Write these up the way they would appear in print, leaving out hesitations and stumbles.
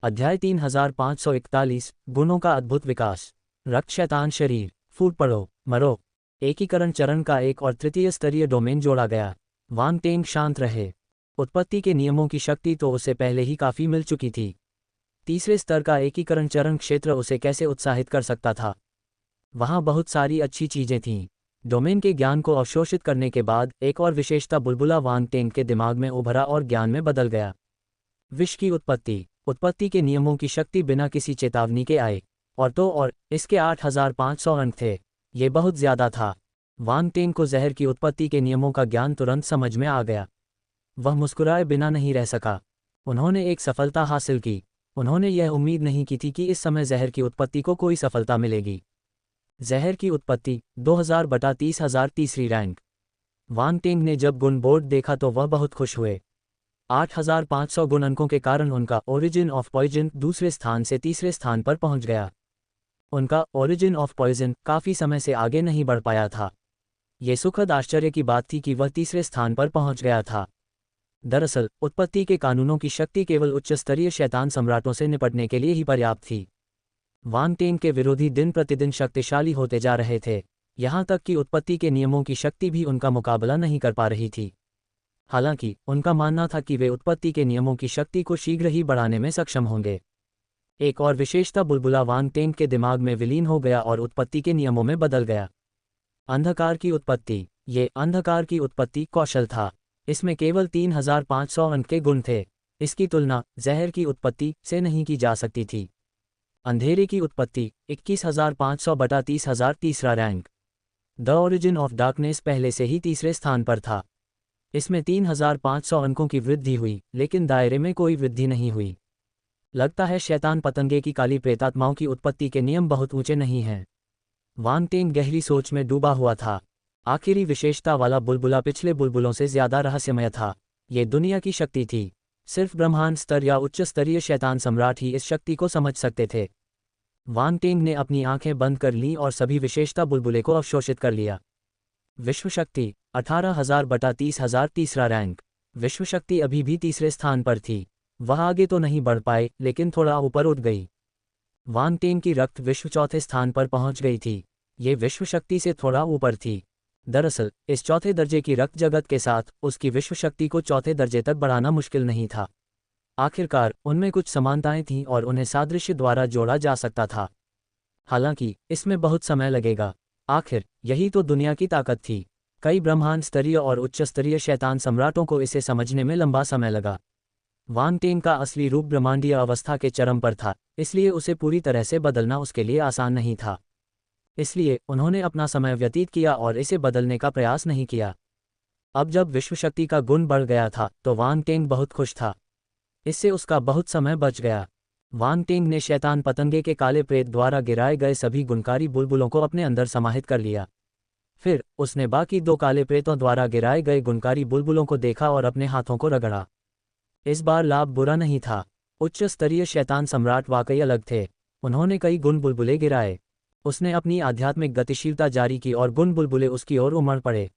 अध्याय 3541 गुणों का अद्भुत विकास। रक्त शैतान शरीर। फूट पड़ो मरो। एकीकरण चरण का एक और तृतीय स्तरीय डोमेन जोड़ा गया। वांग टेंग शांत रहे। उत्पत्ति के नियमों की शक्ति तो उसे पहले ही काफ़ी मिल चुकी थी। तीसरे स्तर का एकीकरण चरण क्षेत्र उसे कैसे उत्साहित कर सकता था। वहाँ बहुत सारी अच्छी चीज़ें थीं। डोमेन के ज्ञान को अवशोषित करने के बाद एक और विशेषता बुलबुला वांग टेंग के दिमाग में उभरा और ज्ञान में बदल गया। विष की उत्पत्ति के नियमों की शक्ति बिना किसी चेतावनी के आए। और इसके 8500 अंक थे। ये बहुत ज़्यादा था। वांग टेंग को जहर की उत्पत्ति के नियमों का ज्ञान तुरंत समझ में आ गया। वह मुस्कुराए बिना नहीं रह सका। उन्होंने एक सफलता हासिल की। उन्होंने यह उम्मीद नहीं की थी कि इस समय जहर की उत्पत्ति को कोई सफलता मिलेगी। जहर की उत्पत्ति 2000/30,000 तीसरी रैंक। वांग टेंग ने जब गुण बोर्ड देखा तो वह बहुत खुश हुए। 8500 गुण अंकों के कारण उनका ओरिजिन ऑफ पॉइजन दूसरे स्थान से तीसरे स्थान पर पहुंच गया। उनका ओरिजिन ऑफ पॉइजन काफ़ी समय से आगे नहीं बढ़ पाया था। ये सुखद आश्चर्य की बात थी कि वह तीसरे स्थान पर पहुंच गया था। दरअसल उत्पत्ति के कानूनों की शक्ति केवल उच्च स्तरीय शैतान सम्राटों से निपटने के लिए ही पर्याप्त थी। वांग टेंग के विरोधी दिन प्रतिदिन शक्तिशाली होते जा रहे थे, यहाँ तक कि उत्पत्ति के नियमों की शक्ति भी उनका मुकाबला नहीं कर पा रही थी। हालांकि उनका मानना था कि वे उत्पत्ति के नियमों की शक्ति को शीघ्र ही बढ़ाने में सक्षम होंगे। एक और विशेषता बुलबुला वांग टेंग के दिमाग में विलीन हो गया और उत्पत्ति के नियमों में बदल गया। अंधकार की उत्पत्ति। ये अंधकार की उत्पत्ति कौशल था। इसमें केवल 3500 अंक के गुण थे। इसकी तुलना जहर की उत्पत्ति से नहीं की जा सकती थी। अंधेरे की उत्पत्ति 21,500/30,000 तीसरा rank. The origin of darkness पहले से ही तीसरे स्थान पर था। इसमें 3500 अंकों की वृद्धि हुई, लेकिन दायरे में कोई वृद्धि नहीं हुई। लगता है शैतान पतंगे की काली प्रेतात्माओं की उत्पत्ति के नियम बहुत ऊंचे नहीं हैं। वांग टेंग गहरी सोच में डूबा हुआ था। आखिरी विशेषता वाला बुलबुला पिछले बुलबुलों से ज्यादा रहस्यमय था। ये दुनिया की शक्ति थी। सिर्फ ब्रह्मांड स्तर या उच्च स्तरीय शैतान सम्राट ही इस शक्ति को समझ सकते थे। वांग टेंग ने अपनी आंखें बंद कर लीं और सभी विशेषता बुलबुले को अवशोषित कर लिया। विश्व शक्ति 18,000/30,000 तीसरा रैंक। विश्व शक्ति अभी भी तीसरे स्थान पर थी। वह आगे तो नहीं बढ़ पाए, लेकिन थोड़ा ऊपर उठ गई। वांग टेंग की रक्त विश्व चौथे स्थान पर पहुंच गई थी। ये विश्व शक्ति से थोड़ा ऊपर थी। दरअसल इस चौथे दर्जे की रक्त जगत के साथ उसकी विश्व शक्ति को चौथे दर्जे तक बढ़ाना मुश्किल नहीं था। आखिरकार उनमें कुछ समानताएं थीं और उन्हें सादृश्य द्वारा जोड़ा जा सकता था। हालांकि इसमें बहुत समय लगेगा। आखिर यही तो दुनिया की ताकत थी। कई ब्रह्मांड स्तरीय और उच्च स्तरीय शैतान सम्राटों को इसे समझने में लंबा समय लगा। वांग टेंग का असली रूप ब्रह्मांडीय अवस्था के चरम पर था, इसलिए उसे पूरी तरह से बदलना उसके लिए आसान नहीं था। इसलिए उन्होंने अपना समय व्यतीत किया और इसे बदलने का प्रयास नहीं किया। अब जब विश्व शक्ति का गुण बढ़ गया था तो वांग टेंग बहुत खुश था। इससे उसका बहुत समय बच गया। वांग टेंग ने शैतान पतंगे के काले प्रेत द्वारा गिराए गए सभी गुणकारी बुलबुलों को अपने अंदर समाहित कर लिया। फिर उसने बाकी 2 काले प्रेतों द्वारा गिराए गए गुणकारी बुलबुलों को देखा और अपने हाथों को रगड़ा। इस बार लाभ बुरा नहीं था। उच्च स्तरीय शैतान सम्राट वाकई अलग थे। उन्होंने कई गुण बुलबुले गिराए। उसने अपनी आध्यात्मिक गतिशीलता जारी की और गुण बुलबुले उसकी ओर उमड़ पड़े।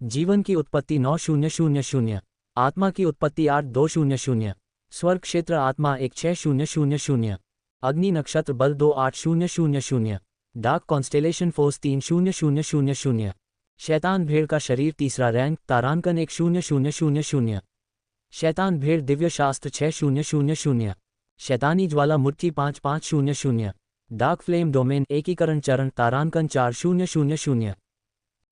जीवन की उत्पत्ति 9000। आत्मा की उत्पत्ति 8200। स्वर्ग क्षेत्र आत्मा 16000। अग्नि नक्षत्र बल 28000। Dark constellation force 30000। शैतान भेड़ का शरीर तीसरा रैंक तारांकन 1000। शैतान भेड़ दिव्य शास्त्र 6000। शैतानी ज्वाला मुट्ठी 5500। डार्क फ्लेम डोमेन एकीकरण चरण तारांकन 4000।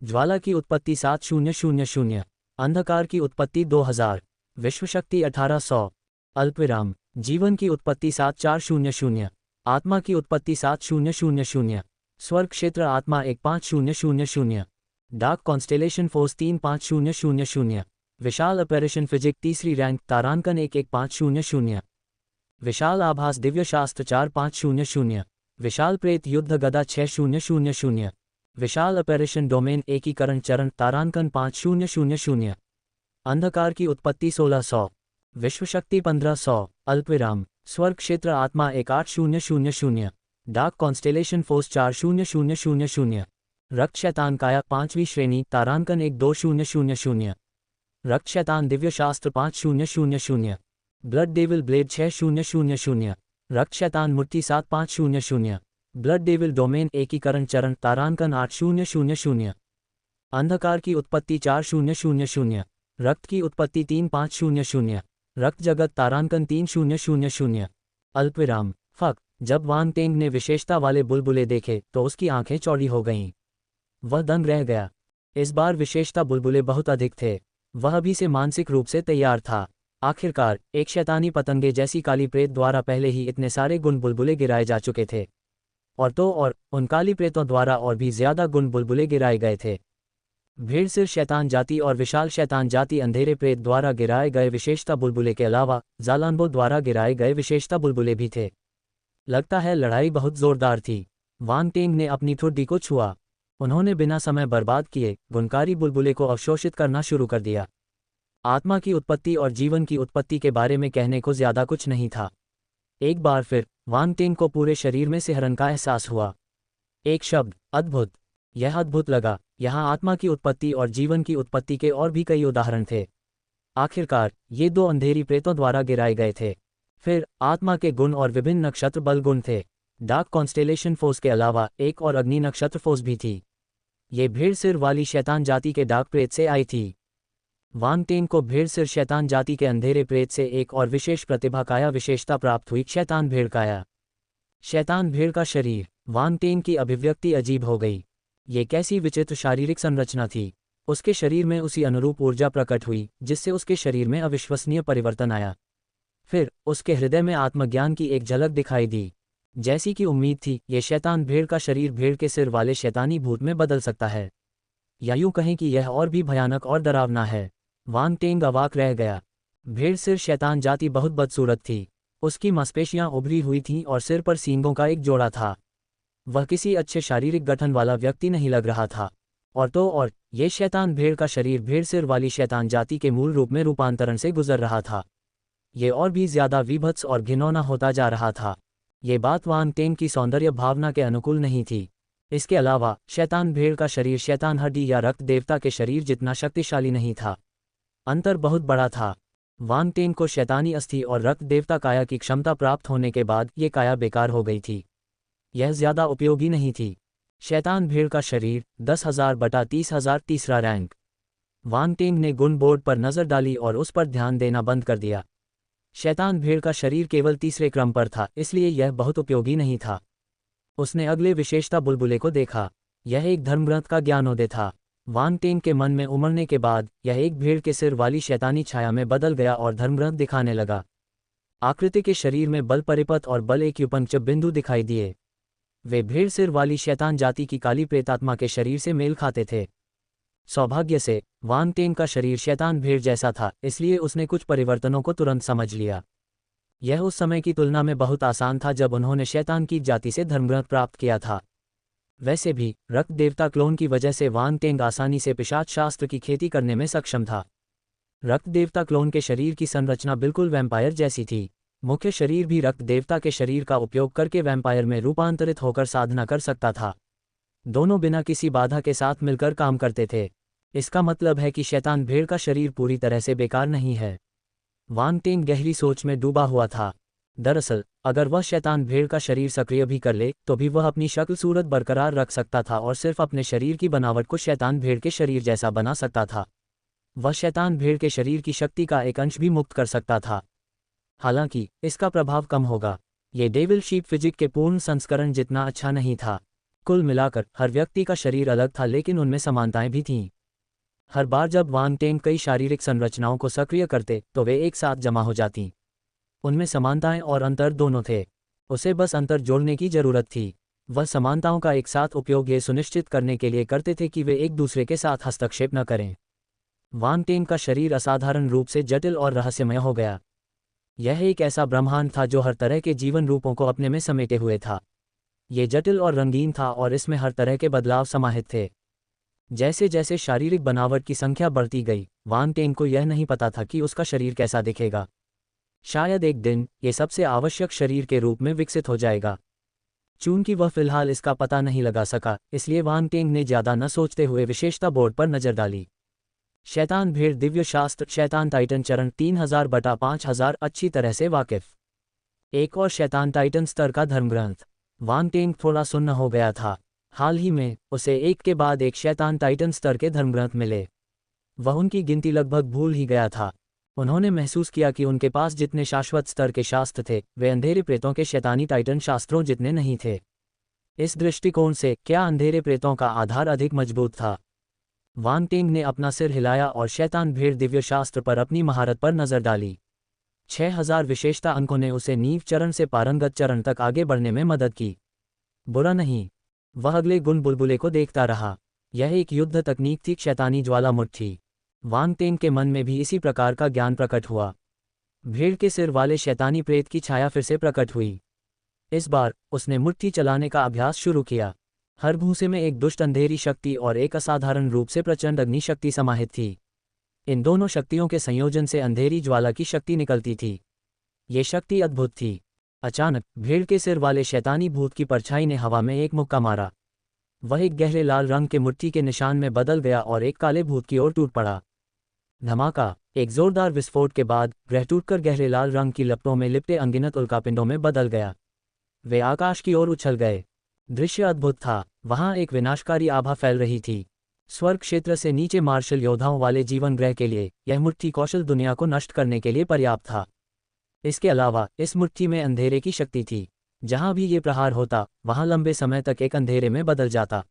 ज्वाला की उत्पत्ति 7000। अंधकार की उत्पत्ति 2000। विश्व शक्ति 1800। अल्पविराम। जीवन की उत्पत्ति 7400। आत्मा की उत्पत्ति 7000। स्वर्ग क्षेत्र आत्मा 15000। Dark constellation force 35000। विशाल ऑपरेशन फिजिक तीसरी रैंक तारांकन 11500। विशाल आभास दिव्य शास्त्र 4500। विशाल प्रेत युद्ध गदा 6000। विशाल ऑपरेशन डोमेन एकीकरण चरण तारांकन 5000। अंधकार की उत्पत्ति 1600। विश्व शक्ति 1500। अल्पविराम। स्वर्ग क्षेत्र आत्मा 18000। Dark constellation force 4000। रक्त शैतान काया 5वीं श्रेणी तारांकन 12000। रक्त शैतान दिव्य शास्त्र 5000। ब्लड डेविल ब्लेड 6000, रक्त शैतान मूर्ति 7500, ब्लड डेविल डोमेन एकीकरण चरण तारांकन 8000, अंधकार की उत्पत्ति 4000, रक्त की उत्पत्ति 3500, रक्त जगत तारांकन 3000, अल्पविराम फक। जब वांग टेंग ने विशेषता वाले बुलबुले देखे तो उसकी आंखें चौड़ी हो गईं। वह दंग रह गया। इस बार विशेषता बुलबुले बहुत अधिक थे। वह अभी से मानसिक रूप से तैयार था। आखिरकार एक शैतानी पतंगे जैसी काली प्रेत द्वारा पहले ही इतने सारे गुण बुलबुले गिराए जा चुके थे, और उन काली प्रेतों द्वारा और भी ज्यादा गुण बुलबुले गिराए गए थे। भेड़ सिर शैतान जाति और विशाल शैतान जाति अंधेरे प्रेत द्वारा गिराए गए विशेषता बुलबुले के अलावा जालानबो द्वारा गिराए गए विशेषता बुलबुले भी थे। लगता है लड़ाई बहुत जोरदार थी। वांग टेंग ने अपनी ठुड्डी को छुआ। उन्होंने बिना समय बर्बाद किए गुणकारी बुलबुले को अवशोषित करना शुरू कर दिया। आत्मा की उत्पत्ति और जीवन की उत्पत्ति के बारे में कहने को ज्यादा कुछ नहीं था। एक बार फिर वांग टेंग को पूरे शरीर में सिहरन का एहसास हुआ। एक शब्द, अद्भुत। यह अद्भुत लगा। यहाँ आत्मा की उत्पत्ति और जीवन की उत्पत्ति के और भी कई उदाहरण थे। आखिरकार ये दो अंधेरी प्रेतों द्वारा गिराए गए थे। फिर आत्मा के गुण और विभिन्न नक्षत्र बल गुण थे। डार्क कॉन्स्टेलेशन फोर्स के अलावा एक और अग्नि नक्षत्र फोर्स भी थी। ये भेड़ सिर वाली शैतान जाति के डार्क प्रेत से आई थी। वांग टेंग को भेड़ सिर शैतान जाति के अंधेरे प्रेत से एक और विशेष प्रतिभा काया विशेषता प्राप्त हुई, शैतान भेड़ काया। शैतान भेड़ का शरीर। वांग टेंग की अभिव्यक्ति अजीब हो गई। ये कैसी विचित्र शारीरिक संरचना थी। उसके शरीर में उसी अनुरूप ऊर्जा प्रकट हुई जिससे उसके शरीर में अविश्वसनीय परिवर्तन आया। फिर उसके हृदय में आत्मज्ञान की एक झलक दिखाई दी। जैसी कि उम्मीद थी, ये शैतान भेड़ का शरीर भेड़ के सिर वाले शैतानी भूत में बदल सकता है, या यूं कहें कि यह और भी भयानक और डरावना है। वांग टेंग अवाक रह गया। भेड़ सिर शैतान जाति बहुत बदसूरत थी। उसकी मांसपेशियां उभरी हुई थीं और सिर पर सींगों का एक जोड़ा था। वह किसी अच्छे शारीरिक गठन वाला व्यक्ति नहीं लग रहा था। और ये शैतान भेड़ का शरीर भेड़ सिर वाली शैतान जाति के मूल रूप में रूपांतरण से गुजर रहा था। ये और भी ज्यादा विभत्स और घिनौना होता जा रहा था। ये बात वांग टेंग की सौंदर्य भावना के अनुकूल नहीं थी। इसके अलावा शैतान भेड़ का शरीर शैतान हड्डी या रक्त देवता के शरीर जितना शक्तिशाली नहीं था। अंतर बहुत बड़ा था। वांग टेंग को शैतानी अस्थि और रक्त देवता काया की क्षमता प्राप्त होने के बाद ये काया बेकार हो गई थी। यह ज्यादा उपयोगी नहीं थी। शैतान भेड़ का शरीर 10,000 बटा 30,000 तीसरा रैंक। वांग टेंग ने गुण बोर्ड पर नजर डाली और उस पर ध्यान देना बंद कर दिया। शैतान भेड़ का शरीर केवल तीसरे क्रम पर था, इसलिए यह बहुत उपयोगी नहीं था। उसने अगले विशेषता बुलबुले को देखा। यह एक धर्मग्रंथ का ज्ञानोदय था। वांग टेंग के मन में उमड़ने के बाद यह एक भेड़ के सिर वाली शैतानी छाया में बदल गया और धर्मग्रंथ दिखाने लगा। आकृति के शरीर में बल परिपथ और बल एक युपंक्चप बिंदु दिखाई दिए। वे भेड़ सिर वाली शैतान जाति की काली प्रेतात्मा के शरीर से मेल खाते थे। सौभाग्य से वांग टेंग का शरीर शैतान भेड़ जैसा था, इसलिए उसने कुछ परिवर्तनों को तुरंत समझ लिया। यह उस समय की तुलना में बहुत आसान था जब उन्होंने शैतान की जाति से धर्मग्रंथ प्राप्त किया था। वैसे भी रक्त देवता क्लोन की वजह से वांग टेंग आसानी से पिशाच शास्त्र की खेती करने में सक्षम था। रक्त देवता क्लोन के शरीर की संरचना बिल्कुल वैम्पायर जैसी थी। मुख्य शरीर भी रक्त देवता के शरीर का उपयोग करके वैम्पायर में रूपांतरित होकर साधना कर सकता था। दोनों बिना किसी बाधा के साथ मिलकर काम करते थे। इसका मतलब है कि शैतान भेड़ का शरीर पूरी तरह से बेकार नहीं है। वांग टेंग गहरी सोच में डूबा हुआ था। दरअसल अगर वह शैतान भेड़ का शरीर सक्रिय भी कर ले तो भी वह अपनी शक्ल सूरत बरकरार रख सकता था और सिर्फ अपने शरीर की बनावट को शैतान भेड़ के शरीर जैसा बना सकता था। वह शैतान भेड़ के शरीर की शक्ति का एक अंश भी मुक्त कर सकता था। हालांकि इसका प्रभाव कम होगा। ये डेविल शीप फिजिक के पूर्ण संस्करण जितना अच्छा नहीं था। कुल मिलाकर हर व्यक्ति का शरीर अलग था, लेकिन उनमें समानताएं भी थीं। हर बार जब वांग टेंग कई शारीरिक संरचनाओं को सक्रिय करते तो वे एक साथ जमा हो जातीं। उनमें समानताएं और अंतर दोनों थे। उसे बस अंतर जोड़ने की जरूरत थी। वह समानताओं का एक साथ उपयोग ये सुनिश्चित करने के लिए करते थे कि वे एक दूसरे के साथ हस्तक्षेप न करें। वांग टेंग का शरीर असाधारण रूप से जटिल और रहस्यमय हो गया। यह एक ऐसा ब्रह्मांड था जो हर तरह के जीवन रूपों को अपने में समेटे हुए था। ये जटिल और रंगीन था और इसमें हर तरह के बदलाव समाहित थे। जैसे जैसे शारीरिक बनावट की संख्या बढ़ती गई, वांग टेंग को यह नहीं पता था कि उसका शरीर कैसा दिखेगा। शायद एक दिन ये सबसे आवश्यक शरीर के रूप में विकसित हो जाएगा। चूंकि वह फिलहाल इसका पता नहीं लगा सका, इसलिए वांग टेंग ने ज्यादा न सोचते हुए विशेषता बोर्ड पर नजर डाली। शैतान भेड़ दिव्य शास्त्र शैतान टाइटन चरण 3000/5000 अच्छी तरह से वाकिफ। एक और शैतान टाइटन स्तर का धर्मग्रंथ। वांग टेंग थोड़ा सुन्न हो गया था। हाल ही में उसे एक के बाद एक शैतान टाइटन स्तर के धर्मग्रंथ मिले। वह उनकी गिनती लगभग भूल ही गया था। उन्होंने महसूस किया कि उनके पास जितने शाश्वत स्तर के शास्त्र थे वे अंधेरे प्रेतों के शैतानी टाइटन शास्त्रों जितने नहीं थे। इस दृष्टिकोण से क्या अंधेरे प्रेतों का आधार अधिक मजबूत था? वांग टेंग ने अपना सिर हिलाया और शैतान भेड़ दिव्य शास्त्र पर अपनी महारत पर नजर डाली। 6000 विशेषता अंकों ने उसे नींव चरण से पारंगत चरण तक आगे बढ़ने में मदद की। बुरा नहीं। वह अगले गुण बुलबुले को देखता रहा। यह एक युद्ध तकनीक थी, शैतानी ज्वाला मुट्ठी। वांग टेंग के मन में भी इसी प्रकार का ज्ञान प्रकट हुआ। भेड़ के सिर वाले शैतानी प्रेत की छाया फिर से प्रकट हुई। इस बार उसने मुट्ठी चलाने का अभ्यास शुरू किया। हर भूसे में एक दुष्ट अंधेरी शक्ति और एक असाधारण रूप से प्रचंड अग्नि शक्ति समाहित थी। इन दोनों शक्तियों के संयोजन से अंधेरी ज्वाला की शक्ति निकलती थी। ये शक्ति अद्भुत थी। अचानक भेड़ के सिर वाले शैतानी भूत की परछाई ने हवा में एक मुक्का मारा। वह एक गहरे लाल रंग के मुट्ठी के निशान में बदल गया और एक काले भूत की ओर टूट पड़ा। धमाका! एक जोरदार विस्फोट के बाद ग्रह टूटकर गहरे लाल रंग की लपटों में लिपटे अनगिनत उल्कापिंडों में बदल गया। वे आकाश की ओर उछल गए। दृश्य अद्भुत था। वहां एक विनाशकारी आभा फैल रही थी। स्वर्ग क्षेत्र से नीचे मार्शल योद्धाओं वाले जीवन ग्रह के लिए यह मुट्ठी कौशल दुनिया को नष्ट करने के लिए पर्याप्त था। इसके अलावा इस मुट्ठी में अंधेरे की शक्ति थी। जहां भी ये प्रहार होता वहां लंबे समय तक एक अंधेरे में बदल जाता।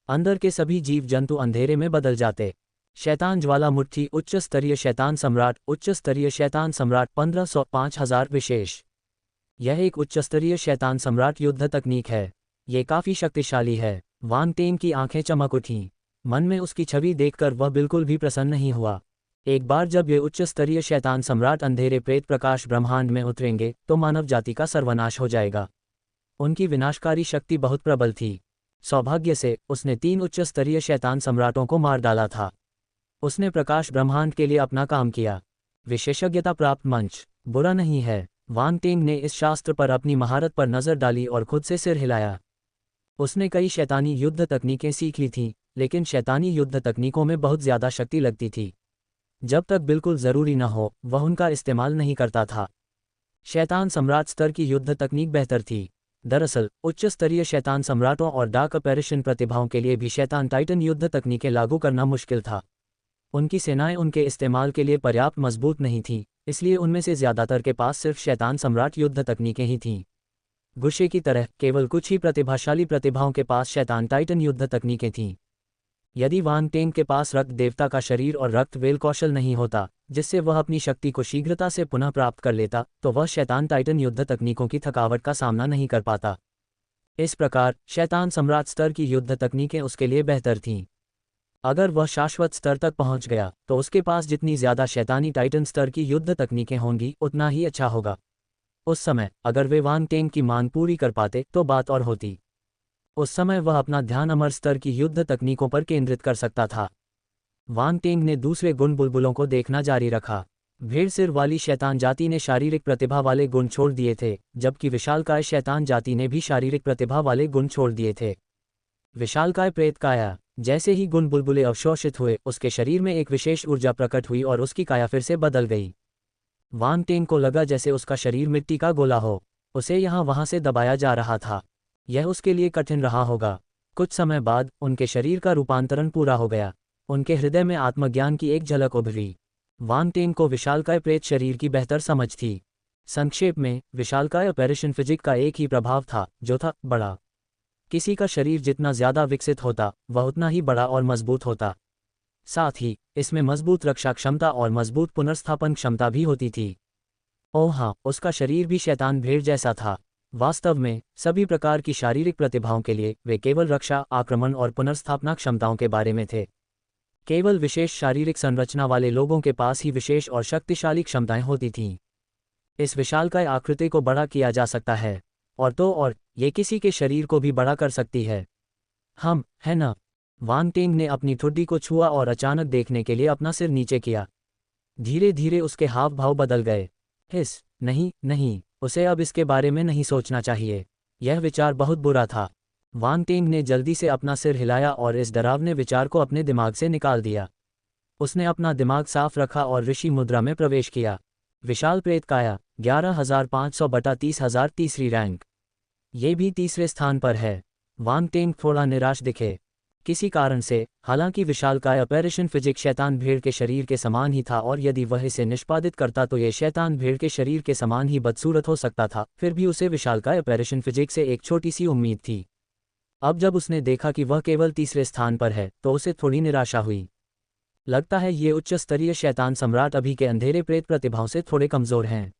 अंदर के सभी जीव जंतु अंधेरे में बदल जाते। शैतान ज्वाला मुट्ठी उच्च स्तरीय शैतान सम्राट 1500 5000 विशेष। यह एक उच्च स्तरीय शैतान सम्राट युद्ध तकनीक है। ये काफी शक्तिशाली है। वांग टेंग की आंखें चमक उठीं। मन में उसकी छवि देखकर वह बिल्कुल भी प्रसन्न नहीं हुआ। एक बार जब ये उच्च स्तरीय शैतान सम्राट अंधेरे प्रेत प्रकाश ब्रह्मांड में उतरेंगे तो मानव जाति का सर्वनाश हो जाएगा। उनकी विनाशकारी शक्ति बहुत प्रबल थी। सौभाग्य से उसने 3 उच्च स्तरीय शैतान सम्राटों को मार डाला था। उसने प्रकाश ब्रह्मांड के लिए अपना काम किया। विशेषज्ञता प्राप्त मंच। बुरा नहीं है। वांग टेंग ने इस शास्त्र पर अपनी महारत पर नजर डाली और खुद से सिर हिलाया। उसने कई शैतानी युद्ध तकनीकें सीख ली थीं, लेकिन शैतानी युद्ध तकनीकों में बहुत ज्यादा शक्ति लगती थी। जब तक बिल्कुल जरूरी न हो वह उनका इस्तेमाल नहीं करता था। शैतान सम्राट स्तर की युद्ध तकनीक बेहतर थी। दरअसल उच्च स्तरीय शैतान सम्राटों और डार्क अपैरिशन प्रतिभाओं के लिए भी शैतान टाइटन युद्ध तकनीकें लागू करना मुश्किल था। उनकी सेनाएं उनके इस्तेमाल के लिए पर्याप्त मजबूत नहीं थीं, इसलिए उनमें से ज्यादातर के पास सिर्फ शैतान सम्राट युद्ध तकनीकें ही थीं। गुस्से की तरह केवल कुछ ही प्रतिभाशाली प्रतिभाओं के पास शैतान टाइटन युद्ध तकनीकें थीं। यदि वांग टेंग के पास रक्त देवता का शरीर और रक्त वेल कौशल नहीं होता जिससे वह अपनी शक्ति को शीघ्रता से पुनः प्राप्त कर लेता तो वह शैतान टाइटन युद्ध तकनीकों की थकावट का सामना नहीं कर पाता। इस प्रकार शैतान सम्राट स्तर की युद्ध तकनीकें उसके लिए बेहतर थीं। अगर वह शाश्वत स्तर तक पहुंच गया तो उसके पास जितनी ज्यादा शैतानी टाइटन स्तर की युद्ध तकनीकें होंगी उतना ही अच्छा होगा। उस समय अगर वे वांग टेंग की मांग पूरी कर पाते तो बात और होती। उस समय वह अपना ध्यान अमर स्तर की युद्ध तकनीकों पर केंद्रित कर सकता था। वांग टेंग ने दूसरे गुण बुलबुलों को देखना जारी रखा। भेड़ सिर वाली शैतान जाति ने शारीरिक प्रतिभा वाले गुण छोड़ दिए थे, जबकि विशालकाय शैतान जाति ने भी शारीरिक प्रतिभा वाले गुण छोड़ दिए थे। विशालकाय प्रेत काया। जैसे ही गुण बुलबुले अवशोषित हुए उसके शरीर में एक विशेष ऊर्जा प्रकट हुई और उसकी काया फिर से बदल गई। वांग टेंग को लगा जैसे उसका शरीर मिट्टी का गोला हो। उसे यहाँ वहां से दबाया जा रहा था। यह उसके लिए कठिन रहा होगा। कुछ समय बाद उनके शरीर का रूपांतरण पूरा हो गया। उनके हृदय में आत्मज्ञान की एक झलक उभरी। वांग टेंग को विशालकाय प्रेत शरीर की बेहतर समझ थी। संक्षेप में विशालकाय ऑपरेशन फिजिक का एक ही प्रभाव था, जो था बड़ा। किसी का शरीर जितना ज्यादा विकसित होता वह उतना ही बड़ा और मजबूत होता। साथ ही इसमें मजबूत रक्षा क्षमता और मजबूत पुनर्स्थापन क्षमता भी होती थी। ओह हाँ, उसका शरीर भी शैतान भेड़ जैसा था। वास्तव में सभी प्रकार की शारीरिक प्रतिभाओं के लिए वे केवल रक्षा, आक्रमण और पुनर्स्थापना क्षमताओं के बारे में थे। केवल विशेष शारीरिक संरचना वाले लोगों के पास ही विशेष और शक्तिशाली क्षमताएं होती थीं। इस विशालकाय आकृति को बड़ा किया जा सकता है और ये किसी के शरीर को भी बड़ा कर सकती है। हम है ना? वांग टेंग ने अपनी ठुड्डी को छुआ और अचानक देखने के लिए अपना सिर नीचे किया। धीरे धीरे उसके हाव भाव बदल गए। हिस नहीं नहीं, उसे अब इसके बारे में नहीं सोचना चाहिए। यह विचार बहुत बुरा था। वांग टेंग ने जल्दी से अपना सिर हिलाया और इस डरावने विचार को अपने दिमाग से निकाल दिया। उसने अपना दिमाग साफ रखा और ऋषि मुद्रा में प्रवेश किया। विशाल प्रेत काया 11,500 बटा 30,000 तीसरी रैंक। ये भी तीसरे स्थान पर है। वांग टेंग थोड़ा निराश दिखे। किसी कारण से, हालांकि विशालकाय ऑपरेशन फिजिक शैतान भेड़ के शरीर के समान ही था और यदि वह इसे निष्पादित करता तो ये शैतान भेड़ के शरीर के समान ही बदसूरत हो सकता था, फिर भी उसे विशालकाय ऑपरेशन फिजिक से एक छोटी सी उम्मीद थी। अब जब उसने देखा कि वह केवल तीसरे स्थान पर है तो उसे थोड़ी निराशा हुई। लगता है ये उच्च स्तरीय शैतान सम्राट अभी के अंधेरे प्रेत प्रतिभाओं से थोड़े कमजोर हैं।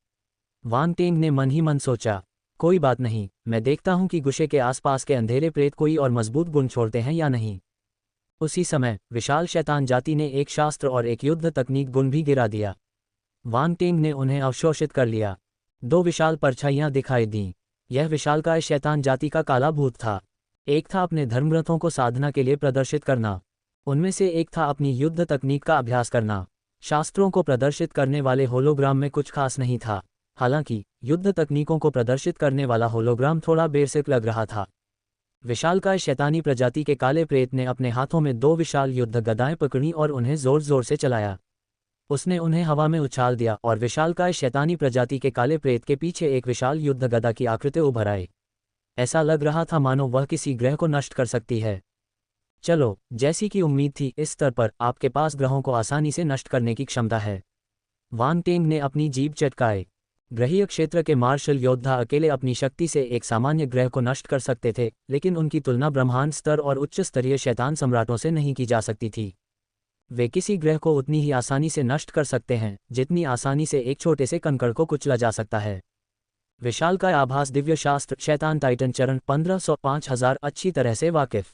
वांग टेंग ने मन ही मन सोचा, कोई बात नहीं, मैं देखता हूं कि गुशे के आसपास के अंधेरे प्रेत कोई और मजबूत गुण छोड़ते हैं या नहीं। उसी समय विशाल शैतान जाति ने एक शास्त्र और एक युद्ध तकनीक गुण भी गिरा दिया। वांग टेंग ने उन्हें अवशोषित कर लिया। 2 विशाल परछाइयां दिखाई दीं। यह विशालकाय शैतान जाति का काला भूत था। एक था अपने धर्मग्रंथों को साधना के लिए प्रदर्शित करना। उनमें से एक था अपनी युद्ध तकनीक का अभ्यास करना। शास्त्रों को प्रदर्शित करने वाले होलोग्राम में कुछ खास नहीं था। हालांकि युद्ध तकनीकों को प्रदर्शित करने वाला होलोग्राम थोड़ा बेसिक लग रहा था। विशालकाय शैतानी प्रजाति के काले प्रेत ने अपने हाथों में 2 विशाल युद्ध गदाएं पकड़ी और उन्हें जोर जोर से चलाया। उसने उन्हें हवा में उछाल दिया और विशालकाय शैतानी प्रजाति के काले प्रेत के पीछे एक विशाल युद्ध गदा की आकृति उभर आई। ऐसा लग रहा था मानो वह किसी ग्रह को नष्ट कर सकती है। चलो, जैसी कि उम्मीद थी, इस स्तर पर आपके पास ग्रहों को आसानी से नष्ट करने की क्षमता है। वांग टेंग ने अपनी जीभ चटकाई। ग्रहीय क्षेत्र के मार्शल योद्धा अकेले अपनी शक्ति से एक सामान्य ग्रह को नष्ट कर सकते थे, लेकिन उनकी तुलना ब्रह्मांड स्तर और उच्च स्तरीय शैतान सम्राटों से नहीं की जा सकती थी। वे किसी ग्रह को उतनी ही आसानी से नष्ट कर सकते हैं जितनी आसानी से एक छोटे से कंकड़ को कुचला जा सकता है। विशालकाय आभास दिव्य शास्त्र शैतान टाइटन चरण 1500 5000 अच्छी तरह से वाकिफ।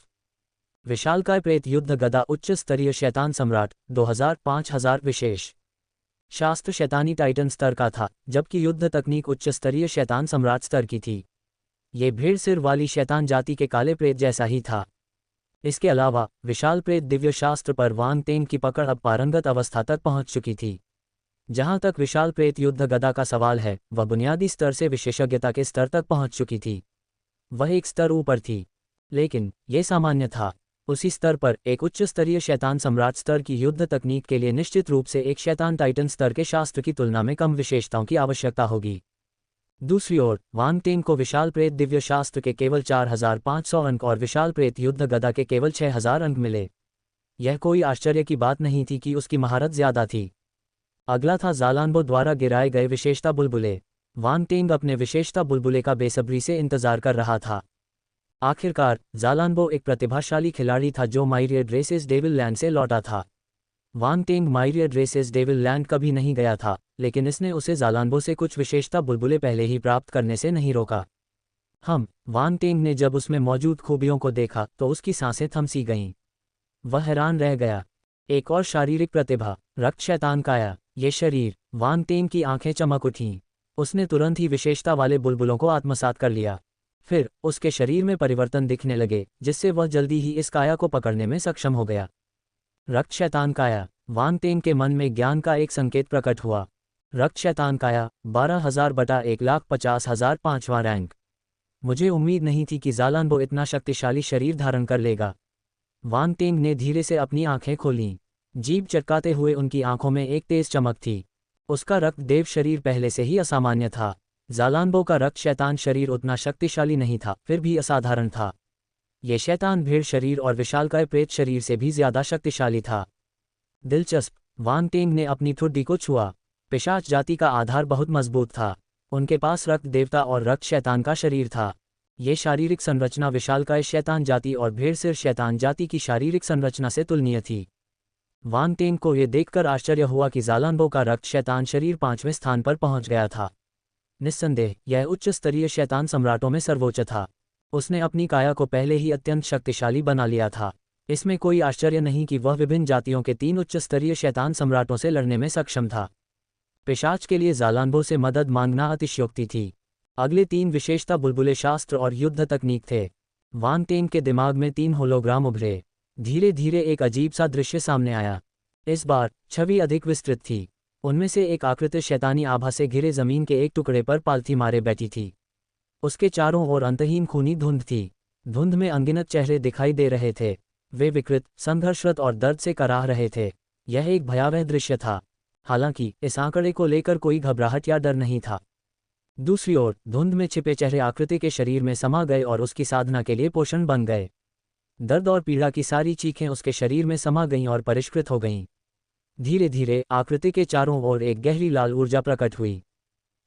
विशालकाय प्रेत युद्ध गदा उच्च स्तरीय शैतान सम्राट 2000 5000 विशेष शास्त्र शैतानी टाइटन स्तर का था, जबकि युद्ध तकनीक उच्च स्तरीय शैतान सम्राट स्तर की थी। ये भेड़ सिर वाली शैतान जाति के काले प्रेत जैसा ही था। इसके अलावा विशाल प्रेत दिव्य शास्त्र पर वांग टेंग की पकड़ अब पारंगत अवस्था तक पहुंच चुकी थी। जहां तक विशाल प्रेत युद्ध गदा का सवाल है, वह बुनियादी स्तर से विशेषज्ञता के स्तर तक पहुंच चुकी थी। वह एक स्तर ऊपर थी, लेकिन यह सामान्य था। उसी स्तर पर एक उच्च स्तरीय शैतान सम्राट स्तर की युद्ध तकनीक के लिए निश्चित रूप से एक शैतान टाइटन स्तर के शास्त्र की तुलना में कम विशेषताओं की आवश्यकता होगी। दूसरी ओर वांग टेंग को विशाल प्रेत दिव्य शास्त्र के केवल 4500 अंक और विशाल प्रेत युद्ध गदा के केवल 6000 अंक मिले। यह कोई आश्चर्य की बात नहीं थी कि उसकी महारत ज्यादा थी। अगला था ज़ालानबो द्वारा गिराए गए विशेषता बुलबुले। वांग टेंग अपने विशेषता बुलबुले का बेसब्री से इंतजार कर रहा था। आखिरकार ज़ालानबो एक प्रतिभाशाली खिलाड़ी था जो माइरियड रेसेस डेविल लैंड से लौटा था। वांग टेंग माइरियड रेसेस डेविल लैंड कभी नहीं गया था, लेकिन इसने उसे ज़ालानबो से कुछ विशेषता बुलबुले पहले ही प्राप्त करने से नहीं रोका। वांग टेंग ने जब उसमें मौजूद खूबियों को देखा तो उसकी सांसें थम सी गईं। वह हैरान रह गया। एक और शारीरिक प्रतिभा, रक्त शैतान काया। ये शरीर, वांग टेंग की आंखें चमक उठीं। उसने तुरंत ही विशेषता वाले बुलबुलों को आत्मसात कर लिया। फिर उसके शरीर में परिवर्तन दिखने लगे, जिससे वह जल्दी ही इस काया को पकड़ने में सक्षम हो गया। रक्त शैतान काया। वांग टेंग के मन में ज्ञान का एक संकेत प्रकट हुआ। रक्त शैतान काया 12,000 बटा 1,50,000 5वां रैंक। मुझे उम्मीद नहीं थी कि ज़ालानबो इतना शक्तिशाली शरीर धारण कर लेगा। वांग टेंग ने धीरे से अपनी आंखें खोलीं। जीभ चटकाते हुए उनकी आंखों में एक तेज चमक थी। उसका रक्त देव शरीर पहले से ही असामान्य था। ज़ालानबो का रक्त शैतान शरीर उतना शक्तिशाली नहीं था, फिर भी असाधारण था। ये शैतान भेड़ शरीर और विशालकाय प्रेत शरीर से भी ज्यादा शक्तिशाली था। दिलचस्प। वांग टेंग ने अपनी ठुड्डी को छुआ। पिशाच जाति का आधार बहुत मजबूत था। उनके पास रक्त देवता और रक्त शैतान का शरीर था। ये शारीरिक संरचना विशालकाय शैतान जाति और भेड़ सिर शैतान जाति की शारीरिक संरचना से तुलनीय थी। वांग टेंग को यह देखकर आश्चर्य हुआ कि ज़ालानबो का रक्त शैतान शरीर 5वें स्थान पर पहुंच गया था। निस्संदेह यह उच्च स्तरीय शैतान सम्राटों में सर्वोच्च था। उसने अपनी काया को पहले ही अत्यंत शक्तिशाली बना लिया था। इसमें कोई आश्चर्य नहीं कि वह विभिन्न जातियों के 3 उच्च स्तरीय शैतान सम्राटों से लड़ने में सक्षम था। पिशाच के लिए ज़ालानबो से मदद मांगना अतिशयोक्ति थी। अगले 3 विशेषता बुलबुले शास्त्र और युद्ध तकनीक थे। वांग टेंग के दिमाग में 3 होलोग्राम उभरे। धीरे धीरे एक अजीब सा दृश्य सामने आया। इस बार छवि अधिक विस्तृत थी। उनमें से एक आकृति शैतानी आभा से घिरे जमीन के एक टुकड़े पर पालथी मारे बैठी थी। उसके चारों ओर अंतहीन खूनी धुंध थी। धुंध में अनगिनत चेहरे दिखाई दे रहे थे। वे विकृत, संघर्षरत और दर्द से कराह रहे थे। यह एक भयावह दृश्य था। हालांकि इस आंकड़े को लेकर कोई घबराहट या डर नहीं था। दूसरी ओर धुंध में छिपे चेहरे आकृति के शरीर में समा गए और उसकी साधना के लिए पोषण बन गए। दर्द और पीड़ा की सारी चीखें उसके शरीर में समा गईं और परिष्कृत हो गईं। धीरे धीरे आकृति के चारों ओर एक गहरी लाल ऊर्जा प्रकट हुई।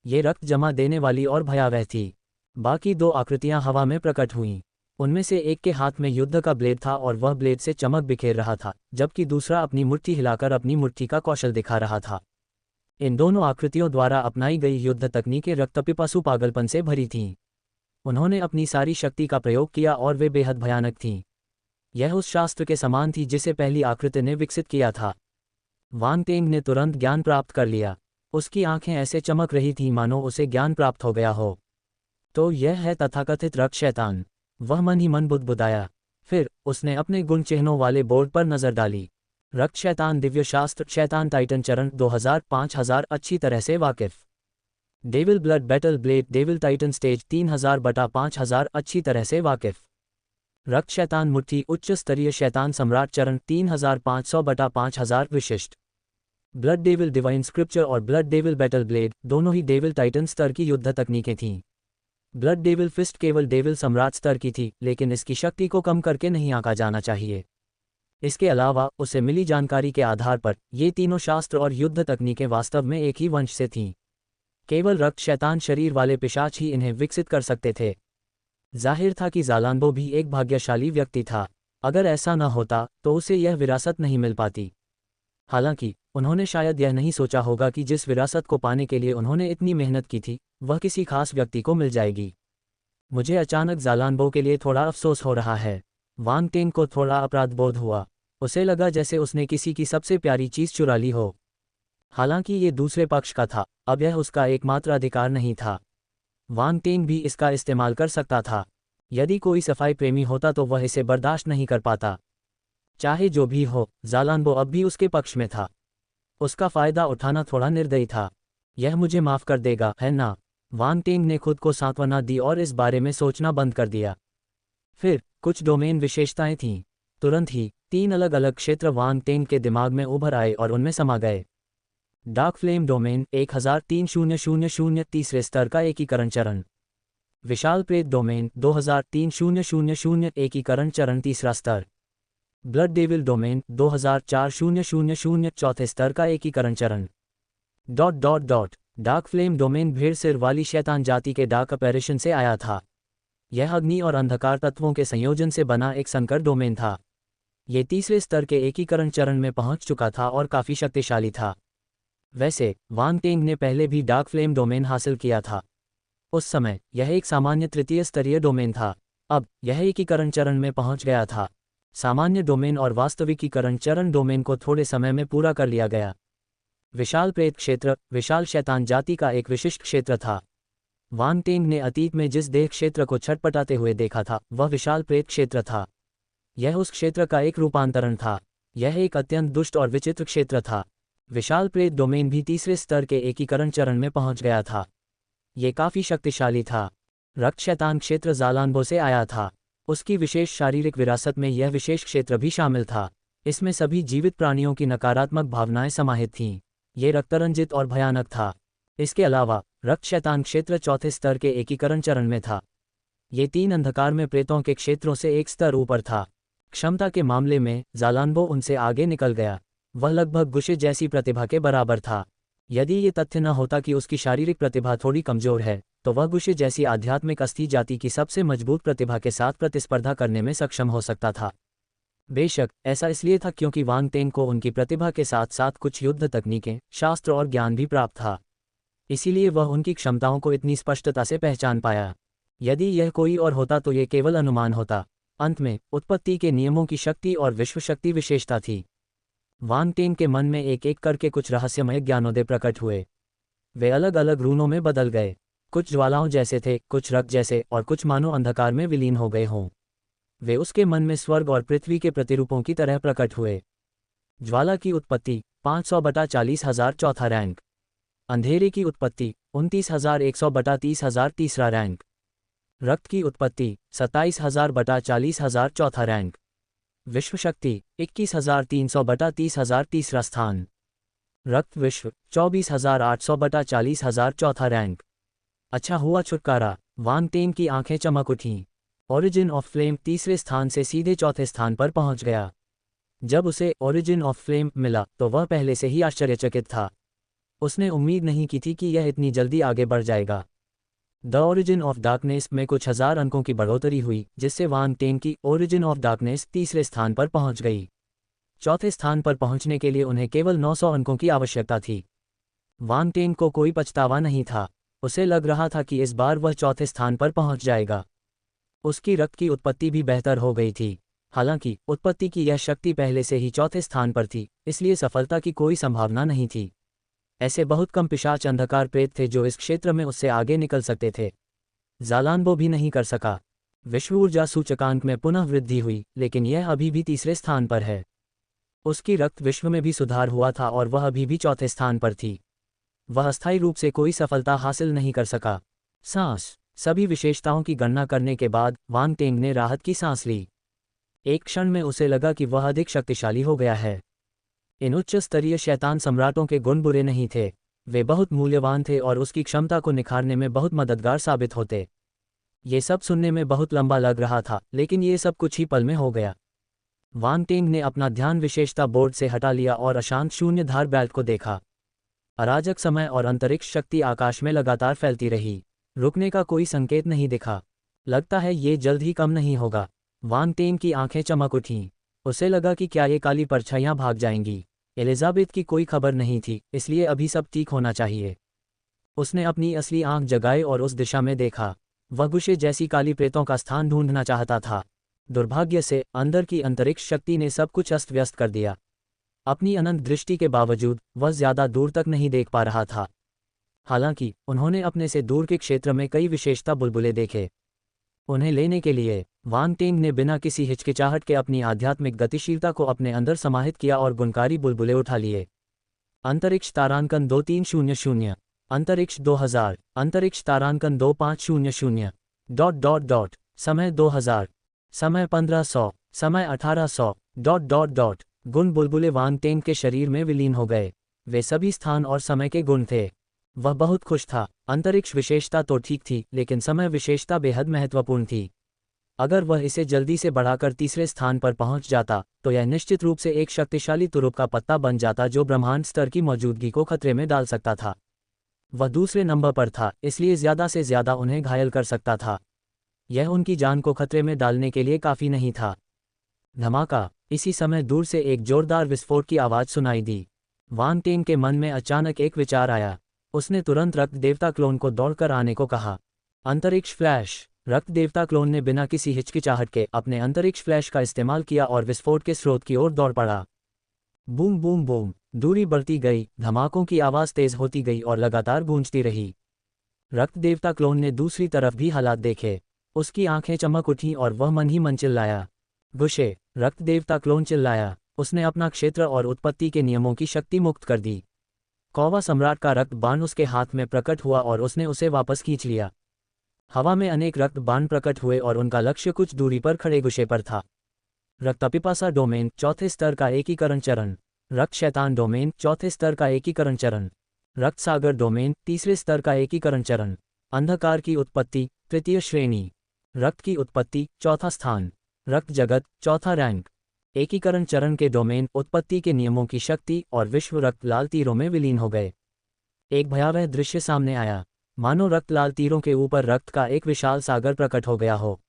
ये रक्त जमा देने वाली और भयावह थी। बाकी दो आकृतियां हवा में प्रकट हुईं। उनमें से एक के हाथ में युद्ध का ब्लेड था और वह ब्लेड से चमक बिखेर रहा था, जबकि दूसरा अपनी मुट्ठी हिलाकर अपनी मुट्ठी का कौशल दिखा रहा था। इन दोनों आकृतियों द्वारा अपनाई गई युद्ध तकनीकें रक्तपिपासु पागलपन से भरी थीं। उन्होंने अपनी सारी शक्ति का प्रयोग किया और वे बेहद भयानक थीं। यह उस शास्त्र के समान थी जिसे पहली आकृति ने विकसित किया था। वांग तेंग ने तुरंत ज्ञान प्राप्त कर लिया। उसकी आंखें ऐसे चमक रही थीं मानो उसे ज्ञान प्राप्त हो गया हो। तो यह है तथाकथित रक्त शैतान। वह मन ही मन बुदबुदाया। फिर उसने अपने गुण चिन्हों वाले बोर्ड पर नजर डाली। रक्त शैतान दिव्य शास्त्र शैतान टाइटन चरण 2000-5000 अच्छी तरह से वाकिफ। Devil blood battle blade devil Titan stage 3000/5000 अच्छी तरह से वाकिफ। रक्त शैतान मुट्ठी उच्च स्तरीय शैतान सम्राट चरण 3500/5000 विशिष्ट। ब्लड डेविल डिवाइन स्क्रिप्चर और ब्लड डेविल बैटल ब्लेड दोनों ही डेविल टाइटन स्तर की युद्ध तकनीकें थीं। ब्लड डेविल फिस्ट केवल डेविल सम्राट स्तर की थी, लेकिन इसकी शक्ति को कम करके नहीं आंका जाना चाहिए। इसके अलावा उसे मिली जानकारी के आधार पर ये तीनों शास्त्र और युद्ध तकनीकें वास्तव में एक ही वंश से थीं। केवल रक्त शैतान शरीर वाले पिशाच ही इन्हें विकसित कर सकते थे। जाहिर था कि ज़ालानबो भी एक भाग्यशाली व्यक्ति था। अगर ऐसा न होता तो उसे यह विरासत नहीं मिल पाती। हालांकि उन्होंने शायद यह नहीं सोचा होगा कि जिस विरासत को पाने के लिए उन्होंने इतनी मेहनत की थी वह किसी खास व्यक्ति को मिल जाएगी। मुझे अचानक ज़ालानबो के लिए थोड़ा अफसोस हो रहा है। वांग तेंग को थोड़ा अपराध बोध हुआ। उसे लगा जैसे उसने किसी की सबसे प्यारी चीज़ चुरा ली हो। हालांकि ये दूसरे पक्ष का था, अब यह उसका एकमात्र अधिकार नहीं था। वांग तेंग भी इसका इस्तेमाल कर सकता था। यदि कोई सफाई प्रेमी होता तो वह इसे बर्दाश्त नहीं कर पाता। चाहे जो भी हो, ज़ालानबो अब भी उसके पक्ष में था। उसका फ़ायदा उठाना थोड़ा निर्दयी था। यह मुझे माफ़ कर देगा, है ना? वांग तेंग ने खुद को सांत्वना दी और इस बारे में सोचना बंद कर दिया। फिर कुछ डोमेन विशेषताएं थीं। तुरंत ही 3 अलग अलग क्षेत्र वांग तेंग के दिमाग में उभर आए और उनमें समा गए। डार्क फ्लेम डोमेन 1003,000 तीसरे स्तर का एकीकरण चरण। विशाल प्रेत डोमेन 2003,000 एकीकरण चरण तीसरा स्तर। ब्लड डेविल डोमेन 2004,000 चौथे स्तर का एकीकरण चरण। डार्क फ्लेम डोमेन भेड़ सिर वाली शैतान जाति के डार्क अपैरेशन से आया था। यह अग्नि और अंधकार तत्वों के संयोजन से बना एक संकर डोमेन था। ये तीसरे स्तर के एकीकरण चरण में पहुंच चुका था और काफ़ी शक्तिशाली था। वैसे वांग तेंग ने पहले भी डार्क फ्लेम डोमेन हासिल किया था। उस समय यह एक सामान्य तृतीय स्तरीय डोमेन था। अब यह एकीकरण चरण में पहुंच गया था। सामान्य डोमेन और वास्तविकीकरण चरण डोमेन को थोड़े समय में पूरा कर लिया गया। विशाल प्रेत क्षेत्र विशाल शैतान जाति का एक विशिष्ट क्षेत्र था। वांग तेंग ने अतीत में जिस देह क्षेत्र को छटपटाते हुए देखा था वह विशाल प्रेत क्षेत्र था। यह उस क्षेत्र का एक रूपांतरण था। यह एक अत्यंत दुष्ट और विचित्र क्षेत्र था। विशाल प्रेत डोमेन भी तीसरे स्तर के एकीकरण चरण में पहुंच गया था। ये काफ़ी शक्तिशाली था। रक्त शैतान क्षेत्र ज़ालानबो से आया था। उसकी विशेष शारीरिक विरासत में यह विशेष क्षेत्र भी शामिल था। इसमें सभी जीवित प्राणियों की नकारात्मक भावनाएं समाहित थीं। ये रक्तरंजित और भयानक था। इसके अलावा रक्त शैतान क्षेत्र चौथे स्तर के एकीकरण चरण में था। ये 3 अंधकार में प्रेतों के क्षेत्रों से एक स्तर ऊपर था। क्षमता के मामले में ज़ालानबो उनसे आगे निकल गया। वह लगभग गुशे जैसी प्रतिभा के बराबर था। यदि ये तथ्य न होता कि उसकी शारीरिक प्रतिभा थोड़ी कमजोर है तो वह गुशे जैसी आध्यात्मिक अस्थि जाति की सबसे मजबूत प्रतिभा के साथ प्रतिस्पर्धा करने में सक्षम हो सकता था। बेशक ऐसा इसलिए था क्योंकि वांग तेंग को उनकी प्रतिभा के साथ साथ कुछ युद्ध तकनीकें, शास्त्र और ज्ञान भी प्राप्त था। इसीलिए वह उनकी क्षमताओं को इतनी स्पष्टता से पहचान पाया। यदि यह कोई और होता तो ये केवल अनुमान होता। अंत में उत्पत्ति के नियमों की शक्ति और विश्व शक्ति विशेषता थी। वांग तेंग के मन में एक एक करके कुछ रहस्यमय ज्ञानोदय प्रकट हुए। वे अलग अलग रूनों में बदल गए। कुछ ज्वालाओं जैसे थे, कुछ रक्त जैसे और कुछ मानो अंधकार में विलीन हो गए हों। वे उसके मन में स्वर्ग और पृथ्वी के प्रतिरूपों की तरह प्रकट हुए। ज्वाला की उत्पत्ति 500/40,000 चौथा रैंक। अंधेरे की उत्पत्ति 29,100/30,000 तीसरा रैंक। रक्त की उत्पत्ति 27,000/40,000 चौथा रैंक। विश्व शक्ति 21,300 बटा 30,000 तीसरा स्थान। रक्त विश्व 24,800 बटा 40,000 चौथा रैंक। अच्छा हुआ छुटकारा, वांग टेंग की आंखें चमक उठीं। ओरिजिन ऑफ फ्लेम तीसरे स्थान से सीधे चौथे स्थान पर पहुंच गया। जब उसे ओरिजिन ऑफ फ्लेम मिला तो वह पहले से ही आश्चर्यचकित था। उसने उम्मीद नहीं की थी कि यह इतनी जल्दी आगे बढ़ जाएगा। द ओरिजिन ऑफ डार्कनेस में कुछ हजार अंकों की बढ़ोतरी हुई, जिससे वांग टेंग की ओरिजिन ऑफ डार्कनेस तीसरे स्थान पर पहुंच गई। चौथे स्थान पर पहुंचने के लिए उन्हें केवल 900 अंकों की आवश्यकता थी। वांग टेंग को कोई पछतावा नहीं था। उसे लग रहा था कि इस बार वह चौथे स्थान पर पहुंच जाएगा। उसकी रक्त की उत्पत्ति भी बेहतर हो गई थी। हालांकि उत्पत्ति की यह शक्ति पहले से ही चौथे स्थान पर थी, इसलिए सफलता की कोई संभावना नहीं थी। ऐसे बहुत कम पिशाच अंधकार प्रेत थे जो इस क्षेत्र में उससे आगे निकल सकते थे। ज़ालानबो भी नहीं कर सका। विश्व ऊर्जा सूचकांक में पुनः वृद्धि हुई, लेकिन यह अभी भी तीसरे स्थान पर है। उसकी रक्त विश्व में भी सुधार हुआ था और वह अभी भी चौथे स्थान पर थी। वह अस्थायी रूप से कोई सफलता हासिल नहीं कर सका। सांस। सभी विशेषताओं की गणना करने के बाद वांग टेंग ने राहत की सांस ली। एक क्षण में उसे लगा कि वह अधिक शक्तिशाली हो गया है। इन उच्च स्तरीय शैतान सम्राटों के गुण बुरे नहीं थे, वे बहुत मूल्यवान थे और उसकी क्षमता को निखारने में बहुत मददगार साबित होते। ये सब सुनने में बहुत लंबा लग रहा था, लेकिन ये सब कुछ ही पल में हो गया। वांग टेंग ने अपना ध्यान विशेषता बोर्ड से हटा लिया और अशांत शून्यधार बेल्ट को देखा। अराजक समय और अंतरिक्ष शक्ति आकाश में लगातार फैलती रही। रुकने का कोई संकेत नहीं दिखा। लगता है ये जल्द ही कम नहीं होगा। वांग टेंग की आंखें चमक उठीं। उसे लगा कि क्या ये काली परछाइयां भाग जाएंगी। एलिजाबेथ की कोई खबर नहीं थी, इसलिए अभी सब ठीक होना चाहिए। उसने अपनी असली आंख जगाई और उस दिशा में देखा। वह गुशे जैसी काली प्रेतों का स्थान ढूंढना चाहता था। दुर्भाग्य से अंदर की अंतरिक्ष शक्ति ने सब कुछ अस्त व्यस्त कर दिया। अपनी अनंत दृष्टि के बावजूद वह ज्यादा दूर तक नहीं देख पा रहा था। हालांकि उन्होंने अपने से दूर के क्षेत्र में कई विशेषता बुलबुले देखे। उन्हें लेने के लिए वांग टेंग ने बिना किसी हिचकिचाहट के अपनी आध्यात्मिक गतिशीलता को अपने अंदर समाहित किया और गुणकारी बुलबुले उठा लिए। अंतरिक्ष तारांकन 2300, अंतरिक्ष 2000, अंतरिक्ष तारांकन 2500, ... समय 2000, समय 1500, समय 1800, ... गुण बुलबुले वांग टेंग के शरीर में विलीन हो गए। वे सभी स्थान और समय के गुण थे। वह बहुत खुश था। अंतरिक्ष विशेषता तो ठीक थी, लेकिन समय विशेषता बेहद महत्वपूर्ण थी। अगर वह इसे जल्दी से बढ़ाकर तीसरे स्थान पर पहुंच जाता तो यह निश्चित रूप से एक शक्तिशाली तुरुप का पत्ता बन जाता जो ब्रह्मांड स्तर की मौजूदगी को खतरे में डाल सकता था। वह दूसरे नंबर पर था, इसलिए ज्यादा से ज्यादा उन्हें घायल कर सकता था। यह उनकी जान को खतरे में डालने के लिए काफी नहीं था। धमाका। इसी समय दूर से एक जोरदार विस्फोट की आवाज सुनाई दी। वांग टेंग के मन में अचानक एक विचार आया। उसने तुरंत रक्त देवता क्लोन को दौड़कर आने को कहा। अंतरिक्ष फ्लैश। रक्त देवता क्लोन ने बिना किसी हिचकिचाहट के अपने अंतरिक्ष फ्लैश का इस्तेमाल किया और विस्फोट के स्रोत की ओर दौड़ पड़ा। Boom boom boom. दूरी बढ़ती गई, धमाकों की आवाज तेज होती गई और लगातार गूंजती रही। रक्त देवता क्लोन ने दूसरी तरफ भी हालात देखे। उसकी आंखें चमक उठीं और वह मन ही मन चिल्लाया। गुशे। रक्त देवता क्लोन चिल्लाया। उसने अपना क्षेत्र और उत्पत्ति के नियमों की शक्ति मुक्त कर दी। कौवा सम्राट का रक्त बाण उसके हाथ में प्रकट हुआ और उसने उसे वापस खींच लिया। हवा में अनेक रक्त बाण प्रकट हुए और उनका लक्ष्य कुछ दूरी पर खड़े गुशे पर था। रक्तपिपासा डोमेन चौथे स्तर का एकीकरण चरण। रक्त शैतान डोमेन चौथे स्तर का एकीकरण चरण। रक्त सागर डोमेन तीसरे स्तर का एकीकरण चरण। अंधकार की उत्पत्ति तृतीय श्रेणी। रक्त की उत्पत्ति चौथा स्थान। रक्त जगत चौथा रैंक। एकीकरण चरण के डोमेन उत्पत्ति के नियमों की शक्ति और विश्व रक्त लाल तीरों में विलीन हो गए। एक भयावह दृश्य सामने आया। मानो रक्त लाल तीरों के ऊपर रक्त का एक विशाल सागर प्रकट हो गया हो।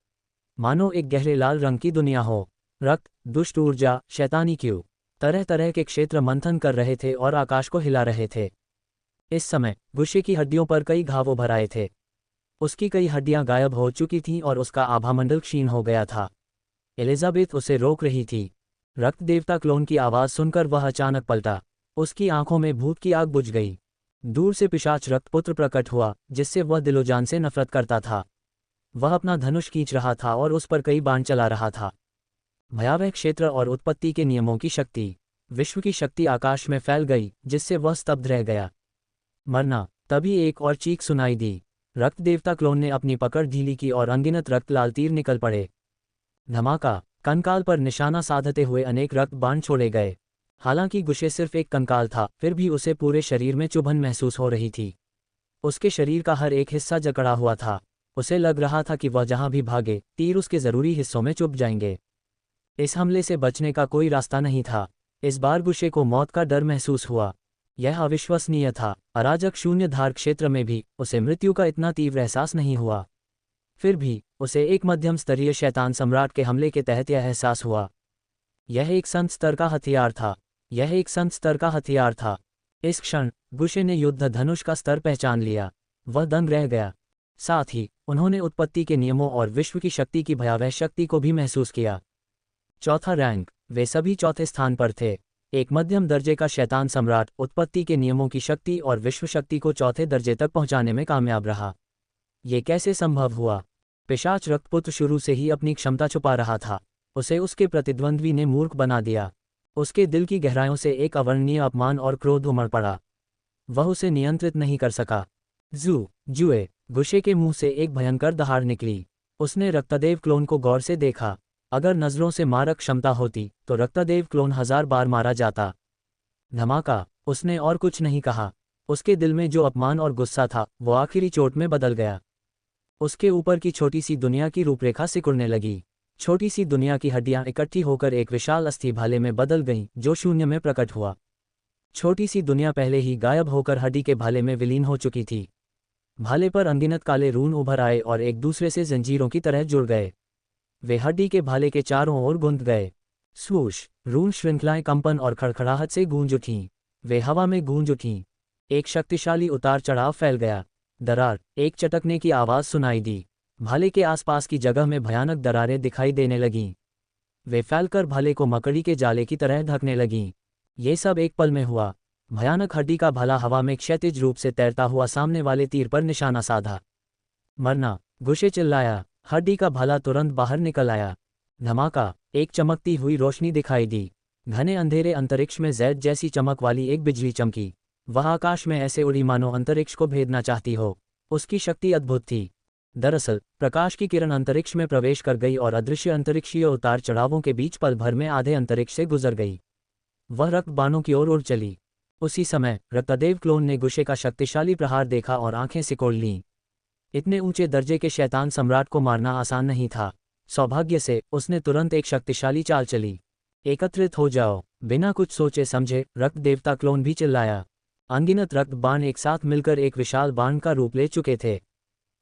मानो एक गहरे लाल रंग की दुनिया हो। रक्त, दुष्ट ऊर्जा, शैतानी क्यू तरह तरह के क्षेत्र मंथन कर रहे थे और आकाश को हिला रहे थे। इस समय गुशे की हड्डियों पर कई घाव उभर आए थे। उसकी कई हड्डियां गायब हो चुकी थीं और उसका आभामंडल क्षीण हो गया था। एलिजाबेथ उसे रोक रही थी। रक्त देवता क्लोन की आवाज सुनकर वह अचानक पलटा। उसकी आंखों में भूत की आग बुझ गई। दूर से पिशाच रक्तपुत्र प्रकट हुआ, जिससे वह दिलोजान से नफरत करता था। वह अपना धनुष खींच रहा था और उस पर कई बाण चला रहा था। भयावह क्षेत्र और उत्पत्ति के नियमों की शक्ति, विश्व की शक्ति आकाश में फैल गई, जिससे वह स्तब्ध रह गया। मरना। तभी एक और चीख सुनाई दी। रक्त देवता क्लोन ने अपनी पकड़ ढीली की और अनगिनत रक्त लाल तीर निकल पड़े। धमाका। कंकाल पर निशाना साधते हुए अनेक रक्त बाण छोड़े गए। हालांकि गुशे सिर्फ एक कंकाल था, फिर भी उसे पूरे शरीर में चुभन महसूस हो रही थी। उसके शरीर का हर एक हिस्सा जकड़ा हुआ था। उसे लग रहा था कि वह जहां भी भागे, तीर उसके जरूरी हिस्सों में चुभ जाएंगे। इस हमले से बचने का कोई रास्ता नहीं था। इस बार गुशे को मौत का डर महसूस हुआ। यह अविश्वसनीय था। अराजक शून्य धार क्षेत्र में भी उसे मृत्यु का इतना तीव्र एहसास नहीं हुआ। फिर भी उसे एक मध्यम स्तरीय शैतान सम्राट के हमले के तहत यह एहसास हुआ। यह एक संत स्तर का हथियार था। यह एक संत स्तर का हथियार था। इस क्षण गुशे ने युद्ध धनुष का स्तर पहचान लिया। वह दंग रह गया। साथ ही उन्होंने उत्पत्ति के नियमों और विश्व की शक्ति की भयावह शक्ति को भी महसूस किया। चौथा रैंक, वे सभी चौथे स्थान पर थे। एक मध्यम दर्जे का शैतान सम्राट उत्पत्ति के नियमों की शक्ति और विश्व शक्ति को चौथे दर्जे तक पहुंचाने में कामयाब रहा। ये कैसे संभव हुआ? पिशाच रक्तपुत्र शुरू से ही अपनी क्षमता छुपा रहा था। उसे उसके प्रतिद्वंद्वी ने मूर्ख बना दिया। उसके दिल की गहराइयों से एक अवर्णनीय अपमान और क्रोध उमड़ पड़ा। वह उसे नियंत्रित नहीं कर सका। जुए, गुशे के मुंह से एक भयंकर दहाड़ निकली। उसने रक्तदेव क्लोन को गौर से देखा। अगर नजरों से मारक क्षमता होती तो रक्तदेव क्लोन 1000 बार मारा जाता। धमाका, उसने और कुछ नहीं कहा। उसके दिल में जो अपमान और गुस्सा था वो आखिरी चोट में बदल गया। उसके ऊपर की छोटी सी दुनिया की रूपरेखा सिकुड़ने लगी। छोटी सी दुनिया की हड्डियां इकट्ठी होकर एक विशाल अस्थि भाले में बदल गईं, जो शून्य में प्रकट हुआ। छोटी सी दुनिया पहले ही गायब होकर हड्डी के भाले में विलीन हो चुकी थी। भाले पर अनगिनत काले रून उभर आए और एक दूसरे से जंजीरों की तरह जुड़ गए। वे हड्डी के भाले के चारों ओर गुंथ गए। स्वूश, रून श्रृंखलाएं कंपन और खड़खड़ाहट से गूंज उठीं। वे हवा में गूंज उठीं। एक शक्तिशाली उतार चढ़ाव फैल गया। दरार, एक चटकने की आवाज सुनाई दी। भाले के आसपास की जगह में भयानक दरारें दिखाई देने लगीं। वे फैलकर भाले को मकड़ी के जाले की तरह ढकने लगीं। ये सब एक पल में हुआ। भयानक हड्डी का भाला हवा में क्षैतिज रूप से तैरता हुआ सामने वाले तीर पर निशाना साधा। मरना, गुशे चिल्लाया। हड्डी का भाला तुरंत बाहर निकल आया। धमाका, एक चमकती हुई रोशनी दिखाई दी। घने अंधेरे अंतरिक्ष में जैद जैसी चमक वाली एक बिजली चमकी। वह आकाश में ऐसे उड़ी मानो अंतरिक्ष को भेदना चाहती हो। उसकी शक्ति अद्भुत थी। दरअसल प्रकाश की किरण अंतरिक्ष में प्रवेश कर गई और अदृश्य अंतरिक्षीय उतार चढ़ावों के बीच पल भर में आधे अंतरिक्ष से गुजर गई। वह रक्त बाणों की ओर उड़ चली। उसी समय रक्तदेव क्लोन ने गुशे का शक्तिशाली प्रहार देखा और आंखें सिकोड़ लीं। इतने ऊंचे दर्जे के शैतान सम्राट को मारना आसान नहीं था। सौभाग्य से उसने तुरंत एक शक्तिशाली चाल चली। एकत्रित हो जाओ, बिना कुछ सोचे समझे रक्त देवता क्लोन भी चिल्लाया। अनगिनत रक्त बाण एक साथ मिलकर एक विशाल बाण का रूप ले चुके थे।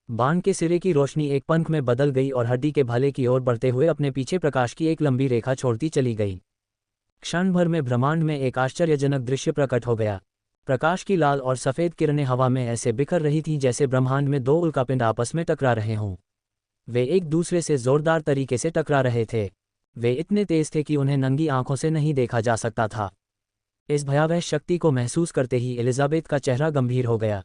बाण के सिरे की रोशनी एक पंख में बदल गई और हड्डी के भाले की ओर बढ़ते हुए अपने पीछे प्रकाश की एक लंबी रेखा छोड़ती चली गई। क्षण भर में ब्रह्मांड में एक आश्चर्यजनक दृश्य प्रकट हो गया। प्रकाश की लाल और सफ़ेद किरणें हवा में ऐसे बिखर रही थीं जैसे ब्रह्मांड में दो उल्कापिंड आपस में टकरा रहे हों। वे एक दूसरे से जोरदार तरीके से टकरा रहे थे। वे इतने तेज थे कि उन्हें नंगी आंखों से नहीं देखा जा सकता था। इस भयावह शक्ति को महसूस करते ही एलिजाबेथ का चेहरा गंभीर हो गया।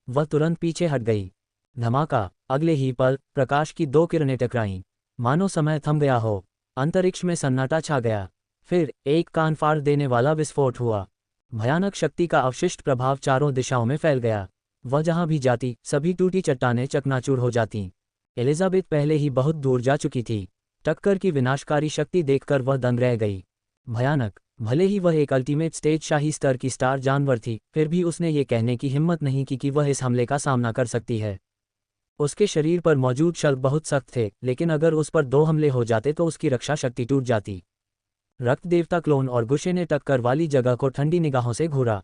वह तुरंत पीछे हट गई। धमाका, अगले ही पल प्रकाश की दो किरणें टकराईं। मानो समय थम गया हो। अंतरिक्ष में सन्नाटा छा गया। फिर एक कान फाड़ देने वाला विस्फोट हुआ। भयानक शक्ति का अवशिष्ट प्रभाव चारों दिशाओं में फैल गया। वह जहां भी जाती सभी टूटी चट्टानें चकनाचूर हो जातीं। एलिजाबेथ पहले ही बहुत दूर जा चुकी थी। टक्कर की विनाशकारी शक्ति देखकर वह दंग रह गई। भयानक, भले ही वह एक अल्टीमेट स्टेज शाही स्तर की स्टार जानवर थी, फिर भी उसने ये कहने की हिम्मत नहीं की कि वह इस हमले का सामना कर सकती है। उसके शरीर पर मौजूद शल्क बहुत सख्त थे, लेकिन अगर उस पर 2 हमले हो जाते तो उसकी रक्षा शक्ति टूट जाती। रक्त देवता क्लोन और गुशे ने टक्कर वाली जगह को ठंडी निगाहों से घूरा।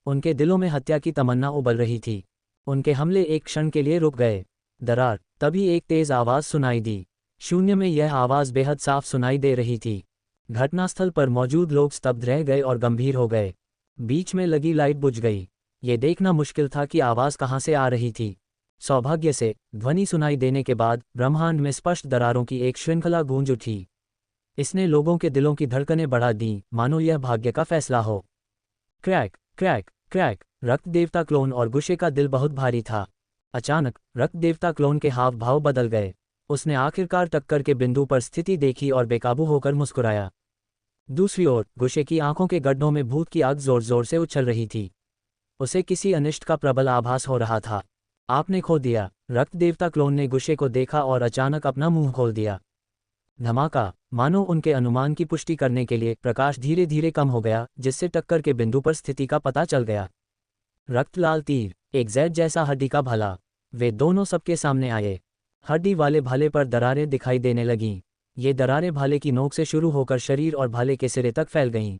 उनके दिलों में हत्या की तमन्ना उबल रही थी। उनके हमले एक क्षण के लिए रुक गए। दरार, तभी एक तेज आवाज सुनाई दी। शून्य में यह आवाज बेहद साफ सुनाई दे रही थी। घटनास्थल पर मौजूद लोग स्तब्ध रह गए और गंभीर हो गए। बीच में लगी लाइट बुझ गई। ये देखना मुश्किल था कि आवाज कहाँ से आ रही थी। सौभाग्य से ध्वनि सुनाई देने के बाद ब्रह्मांड में स्पष्ट दरारों की एक श्रृंखला गूंज उठी। इसने लोगों के दिलों की धड़कनें बढ़ा दीं, मानो यह भाग्य का फैसला हो। क्रैक क्रैक क्रैक, रक्त देवता क्लोन और गुशे का दिल बहुत भारी था। अचानक रक्त देवता क्लोन के हाव भाव बदल गए। उसने आखिरकार टक्कर के बिंदु पर स्थिति देखी और बेकाबू होकर मुस्कुराया। दूसरी ओर गुशे की आंखों के गड्ढों में भूत की आग जोर जोर से उछल रही थी। उसे किसी अनिष्ट का प्रबल आभास हो रहा था। आपने खो दिया। रक्त देवता क्लोन ने गुशे को देखा और अचानक अपना मुंह खोल दिया। धमाका, मानो उनके अनुमान की पुष्टि करने के लिए प्रकाश धीरे धीरे कम हो गया, जिससे टक्कर के बिंदु पर स्थिति का पता चल गया। रक्त लाल तीर, एक जेड जैसा हड्डी का भाला। वे दोनों सबके सामने आए। हड्डी वाले भाले पर दरारें दिखाई देने लगीं। ये दरारें भाले की नोक से शुरू होकर शरीर और भाले के सिरे तक फैल गईं।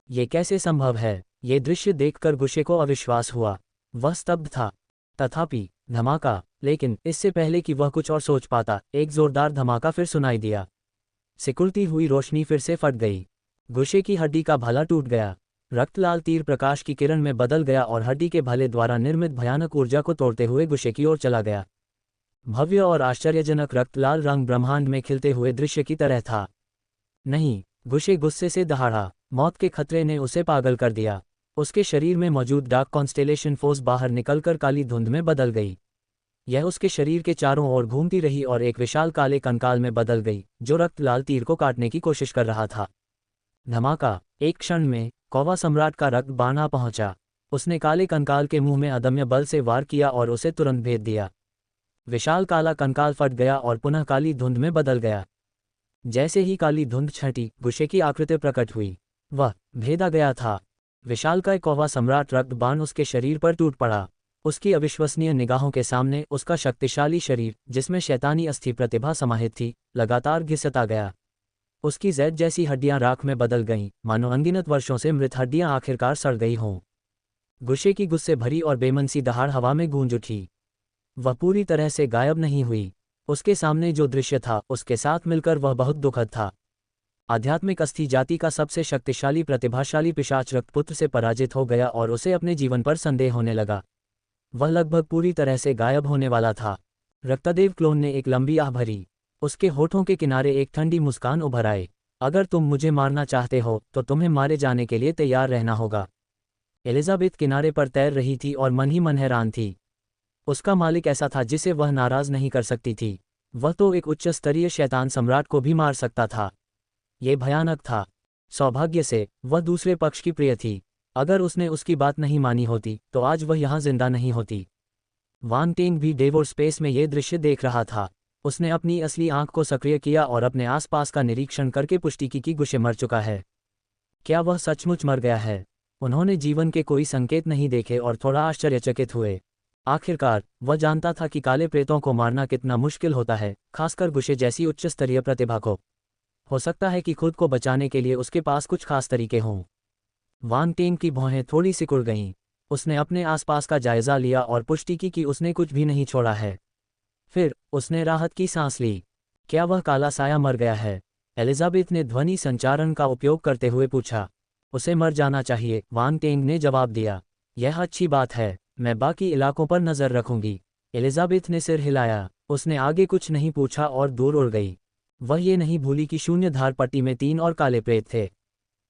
ये कैसे संभव है? ये दृश्य देखकर गुशे को अविश्वास हुआ। वह स्तब्ध था। तथापि धमाका, लेकिन इससे पहले कि वह कुछ और सोच पाता, एक जोरदार धमाका फिर सुनाई दिया। सिकुड़ती हुई रोशनी फिर से फट गई। गुशे की हड्डी का भाला टूट गया। रक्तलाल तीर प्रकाश की किरण में बदल गया और हड्डी के भाले द्वारा निर्मित भयानक ऊर्जा को तोड़ते हुए गुशे की ओर चला गया। भव्य और आश्चर्यजनक रक्तलाल रंग ब्रह्मांड में खिलते हुए दृश्य की तरह था। नहीं, गुशे गुस्से से दहाड़ा। मौत के खतरे ने उसे पागल कर दिया। उसके शरीर में मौजूद डार्क कॉन्स्टेलेशन फोर्स बाहर निकलकर काली धुंध में बदल गई। यह उसके शरीर के चारों ओर घूमती रही और एक विशाल काले कंकाल में बदल गई, जो रक्तलाल तीर को काटने की कोशिश कर रहा था। धमाका, एक क्षण में कौवा सम्राट का रक्त बाण आ पहुंचा। उसने काले कंकाल के मुंह में अदम्य बल से वार किया और उसे तुरंत भेद दिया। विशाल काला कंकाल फट गया और पुनः काली धुंध में बदल गया। जैसे ही काली धुंध छंटी, गुशे की आकृति प्रकट हुई। वह भेदा गया था। विशालकाय कौवा सम्राट रक्त बाण उसके शरीर पर टूट पड़ा। उसकी अविश्वसनीय निगाहों के सामने उसका शक्तिशाली शरीर, जिसमें शैतानी अस्थि प्रतिभा समाहित थी, लगातार घिसता गया। उसकी जैद जैसी हड्डियां राख में बदल गईं, मानो अनगिनत वर्षों से मृत हड्डियां आखिरकार सड़ गई हों। गुशे की गुस्से भरी और बेमनसी दहाड़ हवा में गूंज उठी। वह पूरी तरह से गायब नहीं हुई। उसके सामने जो दृश्य था, उसके साथ मिलकर वह बहुत दुखद था। आध्यात्मिक अस्थि जाति का सबसे शक्तिशाली प्रतिभाशाली पिशाच रक्तपुत्र से पराजित हो गया और उसे अपने जीवन पर संदेह होने लगा। वह लगभग पूरी तरह से गायब होने वाला था। रक्तदेव क्लोन ने एक लंबी आह भरी। उसके होठों के किनारे एक ठंडी मुस्कान उभर आई। अगर तुम मुझे मारना चाहते हो तो तुम्हें मारे जाने के लिए तैयार रहना होगा। एलिजाबेथ किनारे पर तैर रही थी और मन ही मन हैरान थी। उसका मालिक ऐसा था जिसे वह नाराज नहीं कर सकती थी। वह तो एक उच्च स्तरीय शैतान सम्राट को भी मार सकता था। ये भयानक था। सौभाग्य से वह दूसरे पक्ष की प्रिय थी। अगर उसने उसकी बात नहीं मानी होती तो आज वह यहाँ जिंदा नहीं होती। वान टेंग भी डेवोर स्पेस में ये दृश्य देख रहा था। उसने अपनी असली आंख को सक्रिय किया और अपने आसपास का निरीक्षण करके पुष्टि की कि गुशे मर चुका है। क्या वह सचमुच मर गया है? उन्होंने जीवन के कोई संकेत नहीं देखे और थोड़ा आश्चर्यचकित हुए। आखिरकार वह जानता था कि काले प्रेतों को मारना कितना मुश्किल होता है, खासकर गुशे जैसी उच्च स्तरीय प्रतिभा को। हो सकता है कि खुद को बचाने के लिए उसके पास कुछ खास तरीके हों। वान टेंग की भौहें थोड़ी सिकुड़ गईं। उसने अपने आसपास का जायजा लिया और पुष्टि की कि उसने कुछ भी नहीं छोड़ा है। फिर उसने राहत की सांस ली। क्या वह काला साया मर गया है? एलिजाबेथ ने ध्वनि संचारण का उपयोग करते हुए पूछा। उसे मर जाना चाहिए, वान टेंग ने जवाब दिया। यह अच्छी बात है, मैं बाकी इलाकों पर नजर रखूंगी। एलिजाबेथ ने सिर हिलाया। उसने आगे कुछ नहीं पूछा और दूर उड़ गई। वह ये नहीं भूली कि शून्य धार पट्टी में 3 और काले प्रेत थे।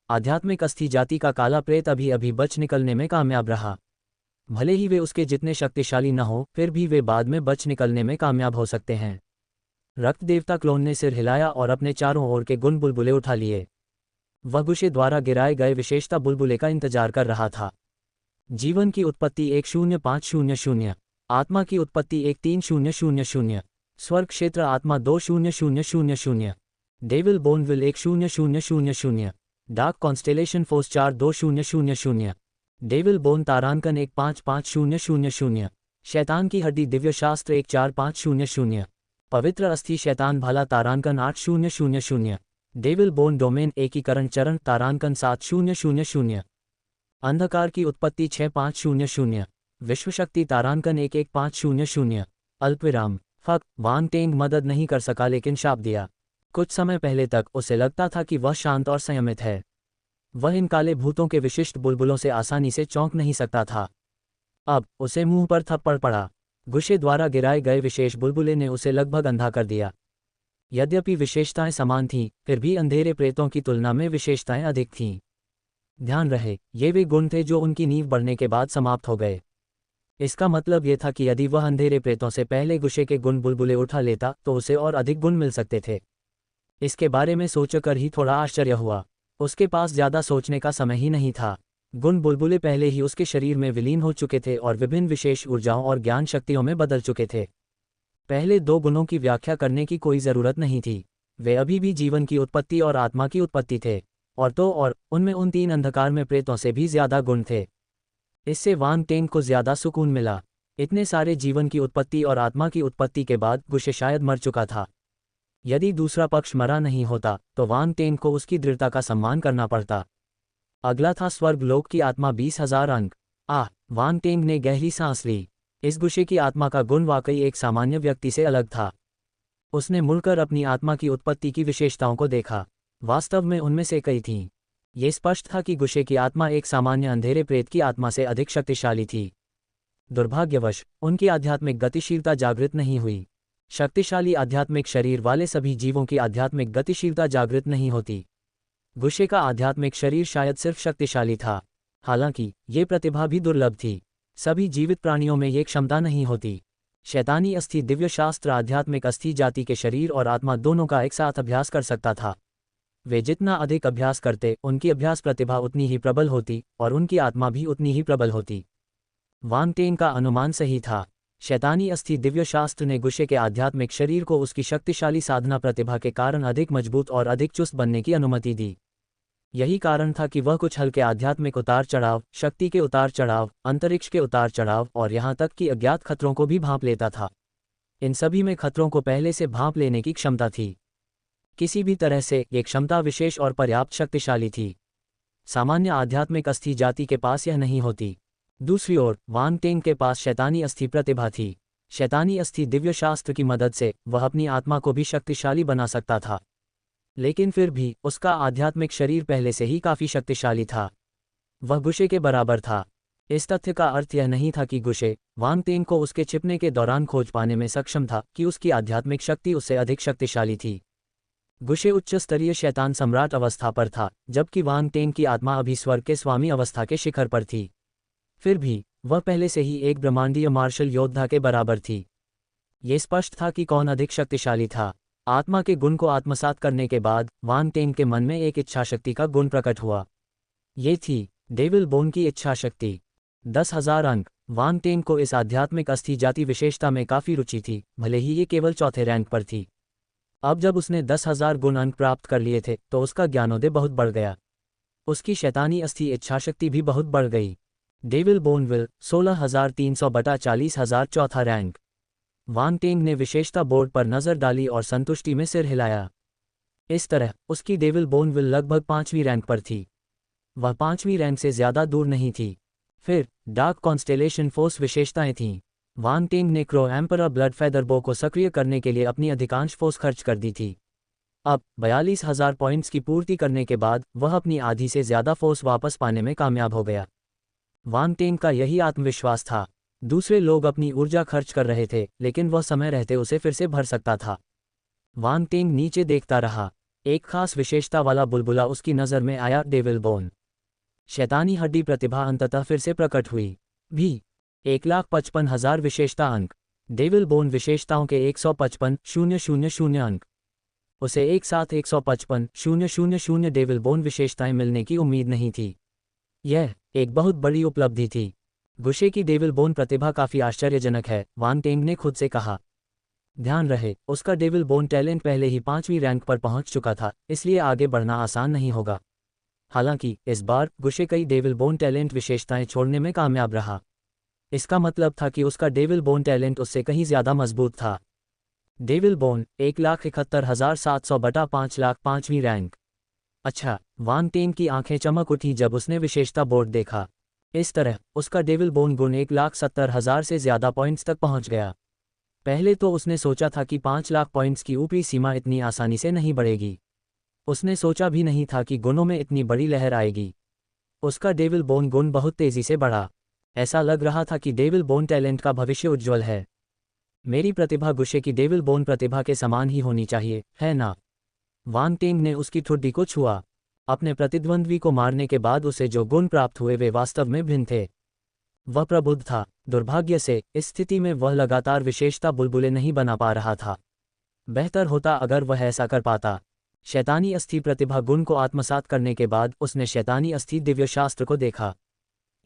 आध्यात्मिक अस्थि जाति का काला प्रेत अभी अभी बच निकलने में कामयाब रहा। भले ही वे उसके जितने शक्तिशाली न हो, फिर भी वे बाद में बच निकलने में कामयाब हो सकते हैं। रक्त देवता क्लोन ने सिर हिलाया और अपने चारों ओर के गुण बुलबुले उठा लिए। वह गुशे द्वारा गिराए गए विशेषता बुलबुले का इंतजार कर रहा था। जीवन की उत्पत्ति 10500, आत्मा की उत्पत्ति 13000, स्वर्ग क्षेत्र आत्मा 20000, डेविल बोनविल 10000, dark constellation force 42000, devil bone तारांकन 15500, शैतान की हड्डी दिव्य शास्त्र 14500, पवित्र अस्थि शैतान भाला तारांकन 800, डेविल बोन डोमेन एकीकरण चरण तारांकन 700, अंधकार की उत्पत्ति 6500, विश्वशक्ति तारांकन 11500, अल्पविराम। फक, वान टेंग मदद नहीं कर सका लेकिन शाप दिया। कुछ समय पहले तक उसे लगता था कि वह शांत और संयमित है। वह इन काले भूतों के विशिष्ट बुलबुलों से आसानी से चौंक नहीं सकता था। अब उसे मुंह पर थप्पड़ पड़ा। गुशे द्वारा गिराए गए विशेष बुलबुले ने उसे लगभग अंधा कर दिया। यद्यपि विशेषताएं समान थीं, फिर भी अंधेरे प्रेतों की तुलना में विशेषताएं अधिक थीं। ध्यान रहे, ये वे गुण थे जो उनकी नींव बढ़ने के बाद समाप्त हो गए। इसका मतलब यह था कि यदि वह अंधेरे प्रेतों से पहले गुशे के गुण बुलबुले उठा लेता तो उसे और अधिक गुण मिल सकते थे। इसके बारे में सोचकर ही थोड़ा आश्चर्य हुआ। उसके पास ज़्यादा सोचने का समय ही नहीं था। गुण बुलबुले पहले ही उसके शरीर में विलीन हो चुके थे और विभिन्न विशेष ऊर्जाओं और ज्ञान शक्तियों में बदल चुके थे। पहले 2 गुणों की व्याख्या करने की कोई ज़रूरत नहीं थी। वे अभी भी जीवन की उत्पत्ति और आत्मा की उत्पत्ति थे, और उनमें उन 3 अंधकार में प्रेतों से भी ज्यादा गुण थे। इससे वांग टेंग को ज्यादा सुकून मिला। इतने सारे जीवन की उत्पत्ति और आत्मा की उत्पत्ति के बाद गुशे शायद मर चुका था। यदि दूसरा पक्ष मरा नहीं होता तो वांग टेंग को उसकी दृढ़ता का सम्मान करना पड़ता। अगला था स्वर्ग लोक की आत्मा 20,000 अंक। वांग टेंग ने गहरी सांस ली। इस गुशे की आत्मा का गुण वाकई एक सामान्य व्यक्ति से अलग था। उसने मुड़कर अपनी आत्मा की उत्पत्ति की विशेषताओं को देखा। वास्तव में उनमें से कई थीं। ये स्पष्ट था कि गुशे की आत्मा एक सामान्य अंधेरे प्रेत की आत्मा से अधिक शक्तिशाली थी। दुर्भाग्यवश उनकी आध्यात्मिक गतिशीलता जागृत नहीं हुई। शक्तिशाली आध्यात्मिक शरीर वाले सभी जीवों की आध्यात्मिक गतिशीलता जागृत नहीं होती। गुशे का आध्यात्मिक शरीर शायद सिर्फ शक्तिशाली था। हालांकि ये प्रतिभा भी दुर्लभ थी। सभी जीवित प्राणियों में ये क्षमता नहीं होती। शैतानी अस्थि दिव्य शास्त्र आध्यात्मिक अस्थि जाति के शरीर और आत्मा दोनों का एक साथ अभ्यास कर सकता था। वे जितना अधिक अभ्यास करते उनकी अभ्यास प्रतिभा उतनी ही प्रबल होती और उनकी आत्मा भी उतनी ही प्रबल होती। वांग टेंग का अनुमान सही था। शैतानी अस्थि दिव्य शास्त्र ने गुशे के आध्यात्मिक शरीर को उसकी शक्तिशाली साधना प्रतिभा के कारण अधिक मजबूत और अधिक चुस्त बनने की अनुमति दी। यही कारण था कि वह कुछ हल्के आध्यात्मिक उतार चढ़ाव, शक्ति के उतार चढ़ाव, अंतरिक्ष के उतार चढ़ाव और यहाँ तक कि अज्ञात खतरों को भी भांप लेता था। इन सभी में खतरों को पहले से भांप लेने की क्षमता थी। किसी भी तरह से ये क्षमता विशेष और पर्याप्त शक्तिशाली थी। सामान्य आध्यात्मिक अस्थि जाति के पास यह नहीं होती। दूसरी ओर वांग टेंग के पास शैतानी अस्थि प्रतिभा थी। शैतानी अस्थि दिव्य शास्त्र की मदद से वह अपनी आत्मा को भी शक्तिशाली बना सकता था, लेकिन फिर भी उसका आध्यात्मिक शरीर पहले से ही काफी शक्तिशाली था। वह गुशे के बराबर था। इस तथ्य का अर्थ यह नहीं था कि गुशे वांग टेंग को उसके छिपने के दौरान खोज पाने में सक्षम था कि उसकी आध्यात्मिक शक्ति उससे अधिक शक्तिशाली थी। गुशे उच्च स्तरीय शैतान सम्राट अवस्था पर था, जबकि वांग टेंग की आत्मा अभी स्वर्ग के स्वामी अवस्था के शिखर पर थी। फिर भी वह पहले से ही एक ब्रह्मांडीय मार्शल योद्धा के बराबर थी। ये स्पष्ट था कि कौन अधिक शक्तिशाली था। आत्मा के गुण को आत्मसात करने के बाद वांग टेंग के मन में एक इच्छाशक्ति का गुण प्रकट हुआ। ये थी डेविल बोन की इच्छाशक्ति। 10,000 अंक। वांग टेंग को इस आध्यात्मिक अस्थि जाति विशेषता में काफी रुचि थी, भले ही ये केवल चौथे रैंक पर थी। अब जब उसने 10,000 गुण अंक प्राप्त कर लिए थे तो उसका ज्ञानोदय बहुत बढ़ गया। उसकी शैतानी अस्थि इच्छाशक्ति भी बहुत बढ़ गई। डेविल बोन विल 16,300 बटा 40,000 चौथा रैंक। वांग टेंग ने विशेषता बोर्ड पर नजर डाली और संतुष्टि में सिर हिलाया। इस तरह उसकी डेविल बोन विल लगभग 5वीं रैंक पर थी। वह 5वीं रैंक से ज्यादा दूर नहीं थी। फिर डार्क कॉन्स्टेलेशन फोर्स विशेषताएं थीं। वांग टेंग ने क्रो एम्परर ब्लड फेदर बो को सक्रिय करने के लिए अपनी अधिकांश फोर्स खर्च कर दी थी। अब 42,000 पॉइंट्स की पूर्ति करने के बाद वह अपनी आधी से ज्यादा फोर्स वापस पाने में कामयाब हो गया। वांग टेंग का यही आत्मविश्वास था। दूसरे लोग अपनी ऊर्जा खर्च कर रहे थे, लेकिन वह समय रहते उसे फिर से भर सकता था। वांग टेंग नीचे देखता रहा। एक खास विशेषता वाला बुलबुला उसकी नज़र में आया, डेविल बोन। शैतानी हड्डी प्रतिभा अंततः फिर से प्रकट हुई। भी 1,55,000 विशेषता अंक। डेविल बोन विशेषताओं के 155,000 अंक। उसे एक साथ 155,000 डेविल बोन विशेषताएं मिलने की उम्मीद नहीं थी। यह एक बहुत बड़ी उपलब्धि थी। गुशे की डेविल बोन प्रतिभा काफी आश्चर्यजनक है, वांग टेंग ने खुद से कहा। ध्यान रहे, उसका डेविल बोन टैलेंट पहले ही 5वीं रैंक पर पहुंच चुका था, इसलिए आगे बढ़ना आसान नहीं होगा। हालांकि इस बार गुशे कई डेविल बोन टैलेंट विशेषताएं छोड़ने में कामयाब रहा। इसका मतलब था कि उसका डेविल बोन टैलेंट उससे कहीं ज्यादा मजबूत था। डेविल बोन 1,71,700 बटा 5,00,000 5वीं रैंक। अच्छा, वांग टेंग की आंखें चमक उठी जब उसने विशेषता बोर्ड देखा। इस तरह उसका डेविल बोन गुण 1,70,000 से ज्यादा पॉइंट्स तक पहुंच गया। पहले तो उसने सोचा था कि 5,00,000 पॉइंट्स की ऊपरी सीमा इतनी आसानी से नहीं बढ़ेगी। उसने सोचा भी नहीं था कि गुणों में इतनी बड़ी लहर आएगी। उसका डेविल बोन गुण बहुत तेजी से बढ़ा। ऐसा लग रहा था कि डेविल बोन टैलेंट का भविष्य उज्ज्वल है। मेरी प्रतिभा गुशे की डेविल बोन प्रतिभा के समान ही होनी चाहिए, है ना? वांग टेंग ने उसकी ठुड्डी को छुआ। अपने प्रतिद्वंद्वी को मारने के बाद उसे जो गुण प्राप्त हुए वे वास्तव में भिन्न थे। वह प्रबुद्ध था। दुर्भाग्य से इस स्थिति में वह लगातार विशेषता बुलबुले नहीं बना पा रहा था। बेहतर होता अगर वह ऐसा कर पाता। शैतानी अस्थि प्रतिभा गुण को आत्मसात करने के बाद उसने शैतानी अस्थि दिव्य शास्त्र को देखा।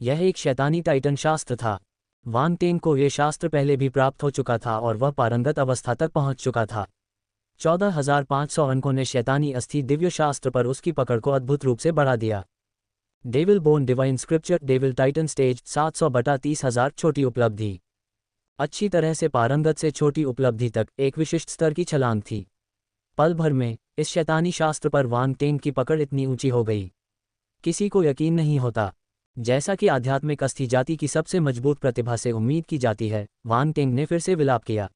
यह एक शैतानी टाइटन शास्त्र था। वांग टेंग को यह शास्त्र पहले भी प्राप्त हो चुका था और वह पारंगत अवस्था तक पहुंच चुका था। 14,500 अंकों ने शैतानी अस्थि दिव्य शास्त्र पर उसकी पकड़ को अद्भुत रूप से बढ़ा दिया। Devil bone divine scripture devil Titan stage 700/30,000 छोटी उपलब्धि। अच्छी तरह से पारंगत से छोटी उपलब्धि तक एक विशिष्ट स्तर की छलांग थी। पल भर में इस शैतानी शास्त्र पर वांग टेंग की पकड़ इतनी ऊंची हो गई, किसी को यकीन नहीं होता। जैसा कि आध्यात्मिक अस्थि जाति की सबसे मजबूत प्रतिभा से उम्मीद की जाती है, वांग टेंग ने फिर से विलाप किया।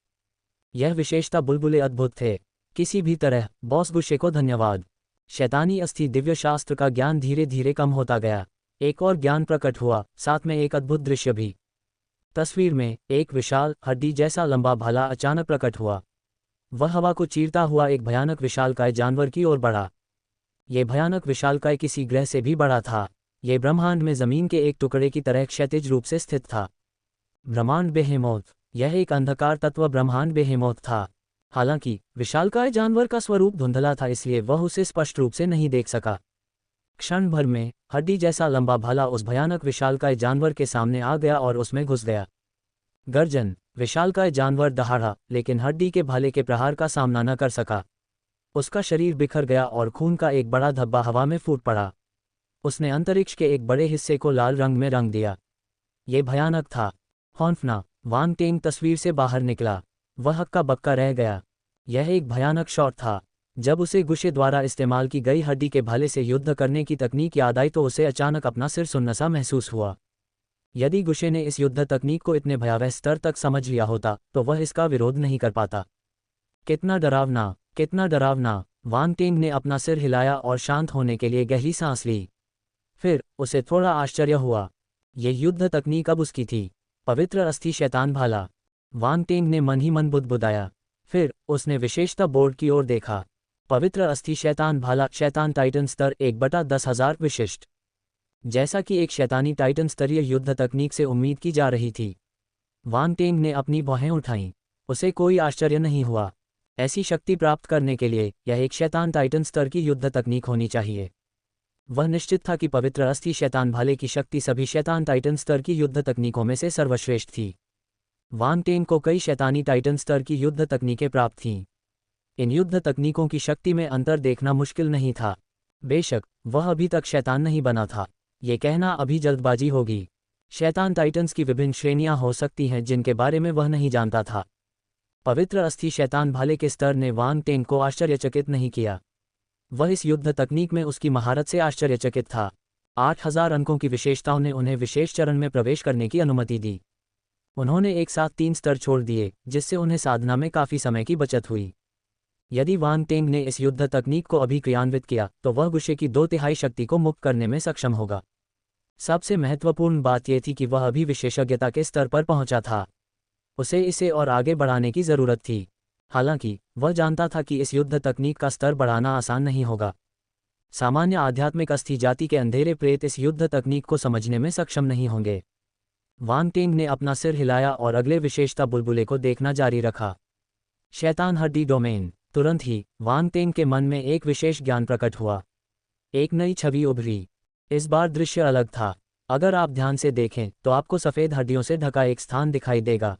यह विशेषता बुलबुले अद्भुत थे। किसी भी तरह बॉस गुस्से को धन्यवाद। शैतानी अस्थि दिव्य शास्त्र का ज्ञान धीरे धीरे कम होता गया। एक और ज्ञान प्रकट हुआ, साथ में एक अद्भुत दृश्य भी। तस्वीर में एक विशाल हड्डी जैसा लंबा भाला अचानक प्रकट हुआ। वह हवा को चीरता हुआ एक भयानक विशालकाय जानवर की ओर बढ़ा। ये भयानक विशालकाय किसी ग्रह से भी बड़ा था। ये ब्रह्मांड में जमीन के एक टुकड़े की तरह क्षैतिज रूप से स्थित था। ब्रह्मांड बेहेमोथ। यह एक अंधकार तत्व ब्रह्मांड बेहेमोथ था। हालांकि विशालकाय जानवर का स्वरूप धुंधला था, इसलिए वह उसे स्पष्ट रूप से नहीं देख सका। क्षण भर में हड्डी जैसा लंबा भाला उस भयानक विशालकाय जानवर के सामने आ गया और उसमें घुस गया। गर्जन। विशालकाय जानवर दहाड़ा, लेकिन हड्डी के भाले के प्रहार का सामना न कर सका। उसका शरीर बिखर गया और खून का एक बड़ा धब्बा हवा में फूट पड़ा। उसने अंतरिक्ष के एक बड़े हिस्से को लाल रंग में रंग दिया। ये भयानक था। हॉन्फना। वांग टेंग तस्वीर से बाहर निकला। वह हक्का बक्का रह गया। यह एक भयानक शॉट था। जब उसे गुस्से द्वारा इस्तेमाल की गई हड्डी के भाले से युद्ध करने की तकनीक याद आई तो उसे अचानक अपना सिर सुन्न सा महसूस हुआ। यदि गुस्से ने इस युद्ध तकनीक को इतने भयावह स्तर तक समझ लिया होता तो वह इसका विरोध नहीं कर पाता। कितना डरावना, कितना डरावना। वांग टेंग ने अपना सिर हिलाया और शांत होने के लिए गहरी सांस ली। फिर उसे थोड़ा आश्चर्य हुआ। ये युद्ध तकनीक अब उसकी थी। पवित्र अस्थि शैतान भाला। वांग टेंग ने मन ही मन बुदबुदाया। फिर उसने विशेषता बोर्ड की ओर देखा। पवित्र अस्थि शैतान भाला शैतान टाइटन स्तर 1/10,000 विशिष्ट। जैसा कि एक शैतानी टाइटन स्तरीय युद्ध तकनीक से उम्मीद की जा रही थी। वांग टेंग ने अपनी भौहें उठाईं। उसे कोई आश्चर्य नहीं हुआ। ऐसी शक्ति प्राप्त करने के लिए यह एक शैतान टाइटन स्तर की युद्ध तकनीक होनी चाहिए। वह निश्चित था कि पवित्र अस्थि शैतान भाले की शक्ति सभी शैतान टाइटन स्तर की युद्ध तकनीकों में से सर्वश्रेष्ठ थी। वांग टेंग को कई शैतानी टाइटन स्तर की युद्ध तकनीकें प्राप्त थीं। इन युद्ध तकनीकों की शक्ति में अंतर देखना मुश्किल नहीं था। बेशक वह अभी तक शैतान नहीं बना था। ये कहना अभी जल्दबाजी होगी। शैतान टाइटन्स की विभिन्न श्रेणियां हो सकती हैं जिनके बारे में वह नहीं जानता था। पवित्र अस्थि शैतान भाले के स्तर ने वांग टेंग को आश्चर्यचकित नहीं किया। वह इस युद्ध तकनीक में उसकी महारत से आश्चर्यचकित था। 8,000 अंकों की विशेषताओं ने उन्हें विशेष चरण में प्रवेश करने की अनुमति दी। उन्होंने एक साथ 3 स्तर छोड़ दिए, जिससे उन्हें साधना में काफ़ी समय की बचत हुई। यदि वांग टेंग ने इस युद्ध तकनीक को अभी क्रियान्वित किया तो वह गुस्से की 2/3 शक्ति को मुक्त करने में सक्षम होगा। सबसे महत्वपूर्ण बात यह थी कि वह अभी विशेषज्ञता के स्तर पर पहुंचा था। उसे इसे और आगे बढ़ाने की ज़रूरत थी। हालांकि वह जानता था कि इस युद्ध तकनीक का स्तर बढ़ाना आसान नहीं होगा। सामान्य आध्यात्मिक अस्थि जाति के अंधेरे प्रेत इस युद्ध तकनीक को समझने में सक्षम नहीं होंगे। वांग टेंग ने अपना सिर हिलाया और अगले विशेषता बुलबुले को देखना जारी रखा। शैतान हड्डी डोमेन। तुरंत ही वांग टेंग के मन में एक विशेष ज्ञान प्रकट हुआ। एक नई छवि उभरी। इस बार दृश्य अलग था। अगर आप ध्यान से देखें तो आपको सफ़ेद हड्डियों से ढका एक स्थान दिखाई देगा।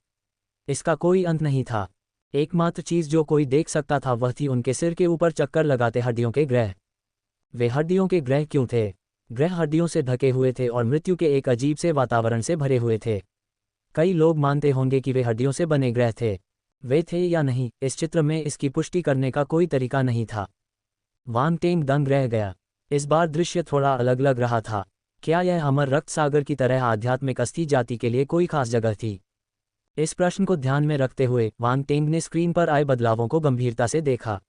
इसका कोई अंत नहीं था। एकमात्र चीज़ जो कोई देख सकता था वह थी उनके सिर के ऊपर चक्कर लगाते हड्डियों के ग्रह। वे हड्डियों के ग्रह क्यों थे? ग्रह हड्डियों से ढके हुए थे और मृत्यु के एक अजीब से वातावरण से भरे हुए थे। कई लोग मानते होंगे कि वे हड्डियों से बने ग्रह थे। वे थे या नहीं, इस चित्र में इसकी पुष्टि करने का कोई तरीका नहीं था। वांग टेंग दंग रह गया। इस बार दृश्य थोड़ा अलग लग रहा था। क्या यह अमर रक्त सागर की तरह आध्यात्मिक अस्थि जाति के लिए कोई खास जगह थी? इस प्रश्न को ध्यान में रखते हुए वांग टेंग ने स्क्रीन पर आए बदलावों को गंभीरता से देखा।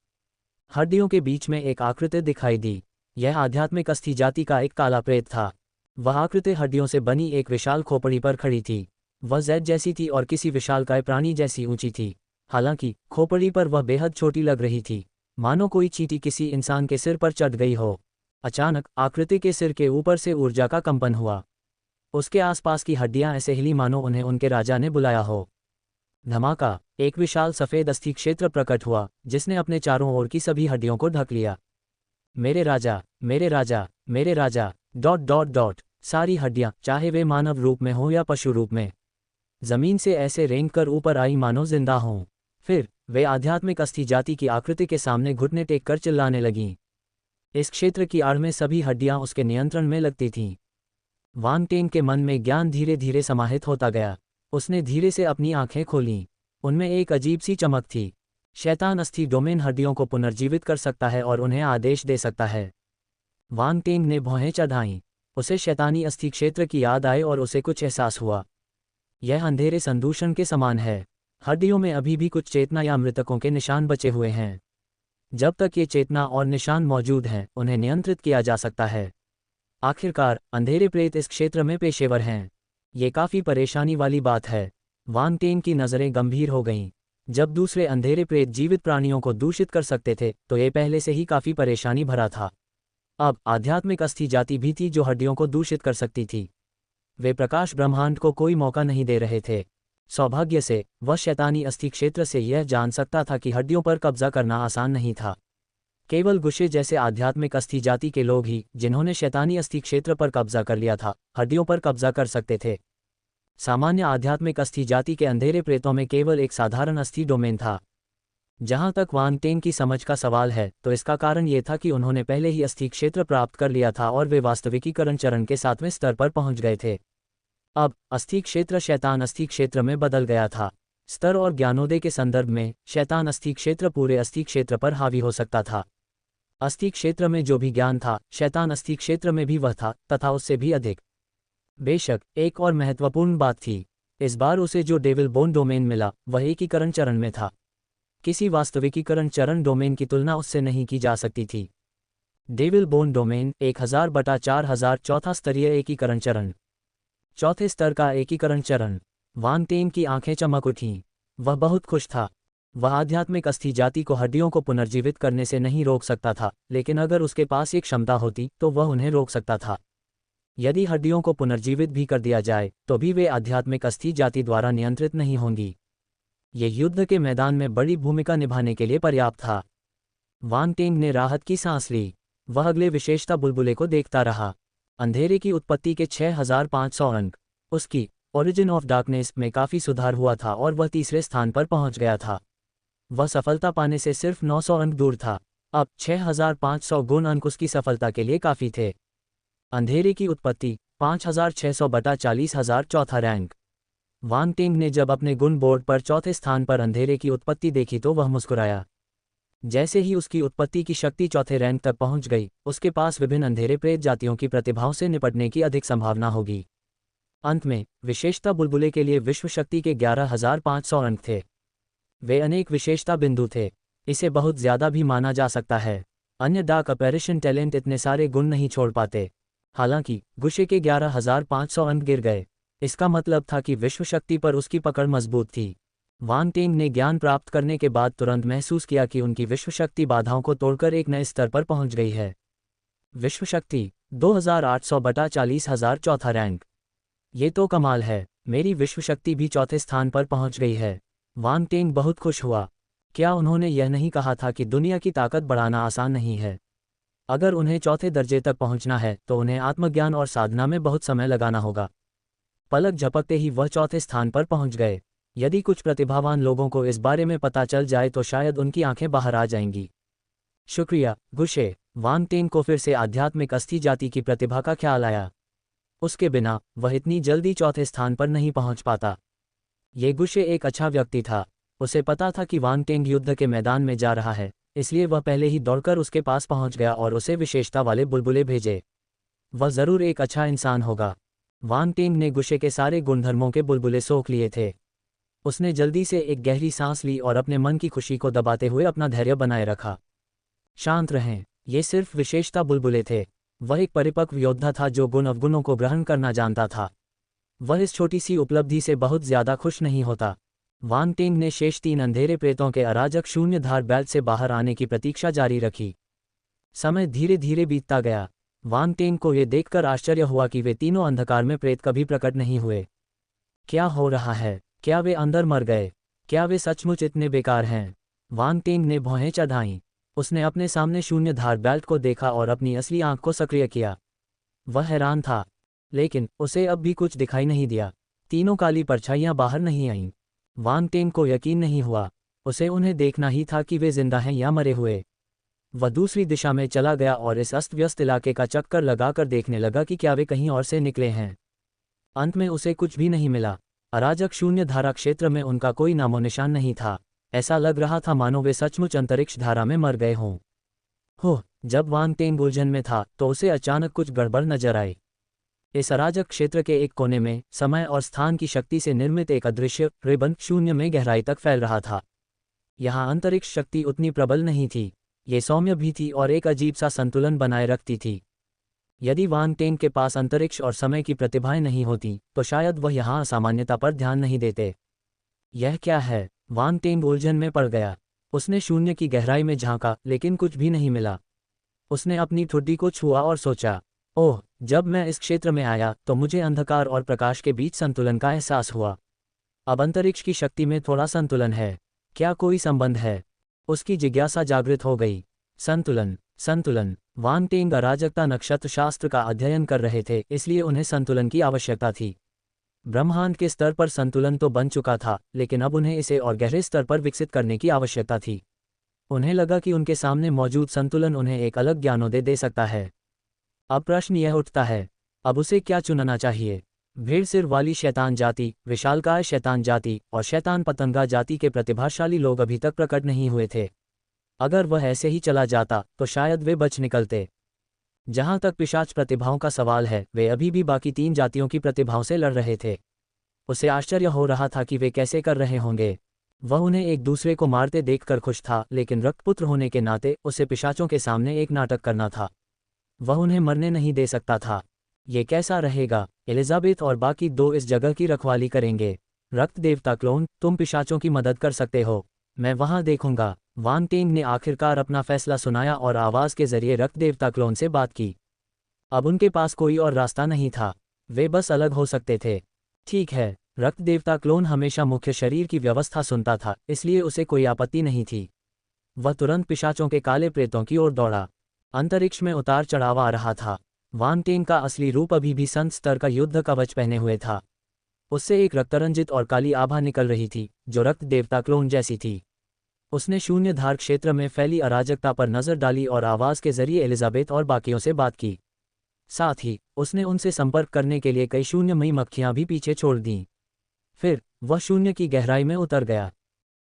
हड्डियों के बीच में एक आकृति दिखाई दी। यह आध्यात्मिक अस्थि जाति का एक काला प्रेत था। वह आकृति हड्डियों से बनी एक विशाल खोपड़ी पर खड़ी थी। वह जेड जैसी थी और किसी विशालकाय प्राणी जैसी ऊंची थी। हालांकि खोपड़ी पर वह बेहद छोटी लग रही थी, मानो कोई चींटी किसी इंसान के सिर पर चढ़ गई हो। अचानक आकृति के सिर के ऊपर से ऊर्जा का कंपन हुआ। उसके आसपास की हड्डियां ऐसे हिली मानो उन्हें उनके राजा ने बुलाया हो। धमाका। एक विशाल सफ़ेद अस्थि क्षेत्र प्रकट हुआ जिसने अपने चारों ओर की सभी हड्डियों को ढक लिया। मेरे राजा, मेरे राजा, मेरे राजा, ... सारी हड्डियां, चाहे वे मानव रूप में हों या पशु रूप में, जमीन से ऐसे रेंग कर ऊपर आई मानो जिंदा हों। फिर वे आध्यात्मिक अस्थि जाति की आकृति के सामने घुटने टेक कर चिल्लाने लगीं। इस क्षेत्र की आड़ में सभी हड्डियां उसके नियंत्रण में लगती थीं। वांग टेंग के मन में ज्ञान धीरे धीरे समाहित होता गया। उसने धीरे से अपनी आंखें खोलीं। उनमें एक अजीब सी चमक थी। शैतान अस्थि डोमेन हड्डियों को पुनर्जीवित कर सकता है और उन्हें आदेश दे सकता है। वांग टेंग ने भौहें चढ़ाईं। उसे शैतानी अस्थि क्षेत्र की याद आई और उसे कुछ एहसास हुआ। यह अंधेरे संदूषण के समान है। हड्डियों में अभी भी कुछ चेतना या मृतकों के निशान बचे हुए हैं। जब तक ये चेतना और निशान मौजूद हैं, उन्हें नियंत्रित किया जा सकता है। आखिरकार अंधेरे प्रेत इस क्षेत्र में पेशेवर हैं। ये काफ़ी परेशानी वाली बात है। वांग टेंग की नज़रें गंभीर हो गईं। जब दूसरे अंधेरे प्रेत जीवित प्राणियों को दूषित कर सकते थे तो ये पहले से ही काफ़ी परेशानी भरा था। अब आध्यात्मिक अस्थि जाति भी थी जो हड्डियों को दूषित कर सकती थी। वे प्रकाश ब्रह्मांड को कोई मौका नहीं दे रहे थे। सौभाग्य से वह शैतानी अस्थि क्षेत्र से यह जान सकता था कि हड्डियों पर कब्जा करना आसान नहीं था। केवल गुशे जैसे आध्यात्मिक अस्थि जाति के लोग ही, जिन्होंने शैतानी अस्थि क्षेत्र पर कब्जा कर लिया था, हड्डियों पर कब्जा कर सकते थे। सामान्य आध्यात्मिक अस्थि जाति के अंधेरे प्रेतों में केवल एक साधारण अस्थि डोमेन था। जहां तक वांग टेंग की समझ का सवाल है तो इसका कारण ये था कि उन्होंने पहले ही अस्थि क्षेत्र प्राप्त कर लिया था और वे वास्तविकीकरण चरण के 7वें स्तर पर पहुंच गए थे। अब अस्थि क्षेत्र शैतान अस्थि क्षेत्र में बदल गया था। स्तर और ज्ञानोदय के संदर्भ में शैतान अस्थि क्षेत्र पूरे अस्थि क्षेत्र पर हावी हो सकता था। अस्थि क्षेत्र में जो भी ज्ञान था, शैतान अस्थि क्षेत्र में भी वह था, तथा उससे भी अधिक। बेशक एक और महत्वपूर्ण बात थी। इस बार उसे जो डेविल बोन डोमेन मिला वह एकीकरण चरण में था। किसी वास्तविकीकरण चरण डोमेन की तुलना उससे नहीं की जा सकती थी। डेविल बोन डोमेन 1000/4000 चौथा स्तरीय एकीकरण चरण। चौथे स्तर का एकीकरण चरण। वांग टेंग की आंखें चमक उठीं। वह बहुत खुश था। वह आध्यात्मिक अस्थि जाति को हड्डियों को पुनर्जीवित करने से नहीं रोक सकता था, लेकिन अगर उसके पास एक क्षमता होती तो वह उन्हें रोक सकता था। यदि हड्डियों को पुनर्जीवित भी कर दिया जाए तो भी वे आध्यात्मिक अस्थि जाति द्वारा नियंत्रित नहीं होंगी। ये युद्ध के मैदान में बड़ी भूमिका निभाने के लिए पर्याप्त था। वांग टेंग ने राहत की सांस ली। वह अगले विशेषता बुलबुले को देखता रहा। अंधेरे की उत्पत्ति के 6500 अंक। उसकी ओरिजिन ऑफ डार्कनेस में काफ़ी सुधार हुआ था और वह तीसरे स्थान पर पहुंच गया था। वह सफलता पाने से सिर्फ 900 अंक दूर था। अब 6500 गुण अंक उसकी सफलता के लिए काफ़ी थे। अंधेरे की उत्पत्ति 5600/40000 चौथा रैंक। वांग टेंग ने जब अपने गुण बोर्ड पर चौथे स्थान पर अंधेरे की उत्पत्ति देखी तो वह मुस्कुराया। जैसे ही उसकी उत्पत्ति की शक्ति चौथे रैंक तक पहुंच गई, उसके पास विभिन्न अंधेरे प्रेत जातियों की प्रतिभाओं से निपटने की अधिक संभावना होगी। अंत में विशेषता बुलबुले के लिए विश्व शक्ति के 11500 अंक थे। वे अनेक विशेषता बिंदु थे। इसे बहुत ज़्यादा भी माना जा सकता है। अन्य डार्क अपैरेशन टैलेंट इतने सारे गुण नहीं छोड़ पाते। हालांकि गुशे के 11500 अंक गिर गए। इसका मतलब था कि विश्व शक्ति पर उसकी पकड़ मजबूत थी। वांग टेंग ने ज्ञान प्राप्त करने के बाद तुरंत महसूस किया कि उनकी विश्व शक्ति बाधाओं को तोड़कर एक नए स्तर पर पहुंच गई है। विश्व शक्ति 2800/40000 चौथा रैंक। ये तो कमाल है। मेरी विश्व शक्ति भी चौथे स्थान पर पहुंच गई है। वांग टेंग बहुत खुश हुआ। क्या उन्होंने यह नहीं कहा था कि दुनिया की ताकत बढ़ाना आसान नहीं है? अगर उन्हें चौथे दर्जे तक पहुंचना है तो उन्हें आत्मज्ञान और साधना में बहुत समय लगाना होगा। पलक झपकते ही वह चौथे स्थान पर पहुंच गए। यदि कुछ प्रतिभावान लोगों को इस बारे में पता चल जाए तो शायद उनकी आंखें बाहर आ जाएंगी। शुक्रिया गुशे। वांग टेंग को फिर से आध्यात्मिक अस्थि जाति की प्रतिभा का ख्याल आया। उसके बिना वह इतनी जल्दी चौथे स्थान पर नहीं पहुंच पाता। ये गुशे एक अच्छा व्यक्ति था। उसे पता था कि वांग टेंग युद्ध के मैदान में जा रहा है, इसलिए वह पहले ही दौड़कर उसके पास पहुंच गया और उसे विशेषता वाले बुलबुले भेजे। वह जरूर एक अच्छा इंसान होगा। वांग टेंग ने गुशे के सारे गुणधर्मों के बुलबुले सोख लिए थे। उसने जल्दी से एक गहरी सांस ली और अपने मन की खुशी को दबाते हुए अपना धैर्य बनाए रखा। शांत रहें। ये सिर्फ विशेषता बुलबुले थे। वह एक परिपक्व योद्धा था जो गुण अवगुणों को ग्रहण करना जानता था। वह इस छोटी सी उपलब्धि से बहुत ज्यादा खुश नहीं होता। वांग टेंग ने शेष 3 अंधेरे प्रेतों के अराजक शून्यधार बेल्ट से बाहर आने की प्रतीक्षा जारी रखी। समय धीरे धीरे बीतता गया। वांग टेंग को यह देखकर आश्चर्य हुआ कि वे तीनों अंधकार में प्रेत कभी प्रकट नहीं हुए। क्या हो रहा है? क्या वे अंदर मर गए? क्या वे सचमुच इतने बेकार हैं? वांग टेंग ने भौहें चढ़ाईं। उसने अपने सामने शून्यधार बेल्ट को देखा और अपनी असली आंख को सक्रिय किया। वह हैरान था, लेकिन उसे अब भी कुछ दिखाई नहीं दिया। तीनों काली परछाइयां बाहर नहीं आईं। वांग टेंग को यकीन नहीं हुआ। उसे उन्हें देखना ही था कि वे जिंदा हैं या मरे हुए। वह दूसरी दिशा में चला गया और इस अस्त व्यस्त इलाके का चक्कर लगाकर देखने लगा कि क्या वे कहीं और से निकले हैं। अंत में उसे कुछ भी नहीं मिला। अराजक शून्य धारा क्षेत्र में उनका कोई नामो निशान नहीं था। ऐसा लग रहा था मानो वे सचमुच अंतरिक्ष धारा में मर गए हों। जब वांग टेंग उलझन में था तो उसे अचानक कुछ गड़बड़ नजर आई। इस अराजक क्षेत्र के एक कोने में समय और स्थान की शक्ति से निर्मित एक अदृश्य रिबन शून्य में गहराई तक फैल रहा था। यहाँ अंतरिक्ष शक्ति उतनी प्रबल नहीं थी, ये सौम्य भी थी और एक अजीब सा संतुलन बनाए रखती थी। यदि वांग टेंग के पास अंतरिक्ष और समय की प्रतिभाएं नहीं होती तो शायद वह यहाँ असामान्यता पर ध्यान नहीं देते। यह क्या है? वांग टेंग उलझन में पड़ गया। उसने शून्य की गहराई में झांका लेकिन कुछ भी नहीं मिला। उसने अपनी ठुड्डी को छुआ और सोचा, ओह, जब मैं इस क्षेत्र में आया तो मुझे अंधकार और प्रकाश के बीच संतुलन का एहसास हुआ। अब अंतरिक्ष की शक्ति में थोड़ा संतुलन है। क्या कोई संबंध है? उसकी जिज्ञासा जागृत हो गई। संतुलन, संतुलन। वांग टेंग अराजकता नक्षत्र शास्त्र का अध्ययन कर रहे थे, इसलिए उन्हें संतुलन की आवश्यकता थी। ब्रह्मांड के स्तर पर संतुलन तो बन चुका था, लेकिन अब उन्हें इसे और गहरे स्तर पर विकसित करने की आवश्यकता थी। उन्हें लगा कि उनके सामने मौजूद संतुलन उन्हें एक अलग ज्ञानोदय दे सकता है। अब प्रश्न यह उठता है, अब उसे क्या चुनना चाहिए? भेड़ सिर वाली शैतान जाति, विशालकाय शैतान जाति और शैतान पतंगा जाति के प्रतिभाशाली लोग अभी तक प्रकट नहीं हुए थे। अगर वह ऐसे ही चला जाता तो शायद वे बच निकलते। जहां तक पिशाच प्रतिभाओं का सवाल है, वे अभी भी बाकी 3 जातियों की प्रतिभाओं से लड़ रहे थे। उसे आश्चर्य हो रहा था कि वे कैसे कर रहे होंगे। वह उन्हें एक दूसरे को मारते देखकर खुश था, लेकिन रक्तपुत्र होने के नाते उसे पिशाचों के सामने एक नाटक करना था। वह उन्हें मरने नहीं दे सकता था। ये कैसा रहेगा? एलिजाबेथ और बाकी 2 इस जगह की रखवाली करेंगे। रक्त देवता क्लोन, तुम पिशाचों की मदद कर सकते हो, मैं वहां देखूंगा। वांग टेंग ने आखिरकार अपना फैसला सुनाया और आवाज के जरिए रक्त देवता क्लोन से बात की। अब उनके पास कोई और रास्ता नहीं था, वे बस अलग हो सकते थे। ठीक है, रक्त देवता क्लोन हमेशा मुख्य शरीर की व्यवस्था सुनता था, इसलिए उसे कोई आपत्ति नहीं थी। वह तुरंत पिशाचों के काले प्रेतों की ओर दौड़ा। अंतरिक्ष में उतार चढ़ाव आ रहा था। वांग टेंग का असली रूप अभी भी संत स्तर का युद्ध कवच पहने हुए था। उससे एक रक्तरंजित और काली आभा निकल रही थी, जो रक्त देवता क्लोन जैसी थी। उसने शून्य धार क्षेत्र में फैली अराजकता पर नजर डाली और आवाज के जरिए एलिजाबेथ और बाकियों से बात की। साथ ही उसने उनसे संपर्क करने के लिए कई शून्यमयी मक्खियां भी पीछे छोड़ दीं। फिर वह शून्य की गहराई में उतर गया।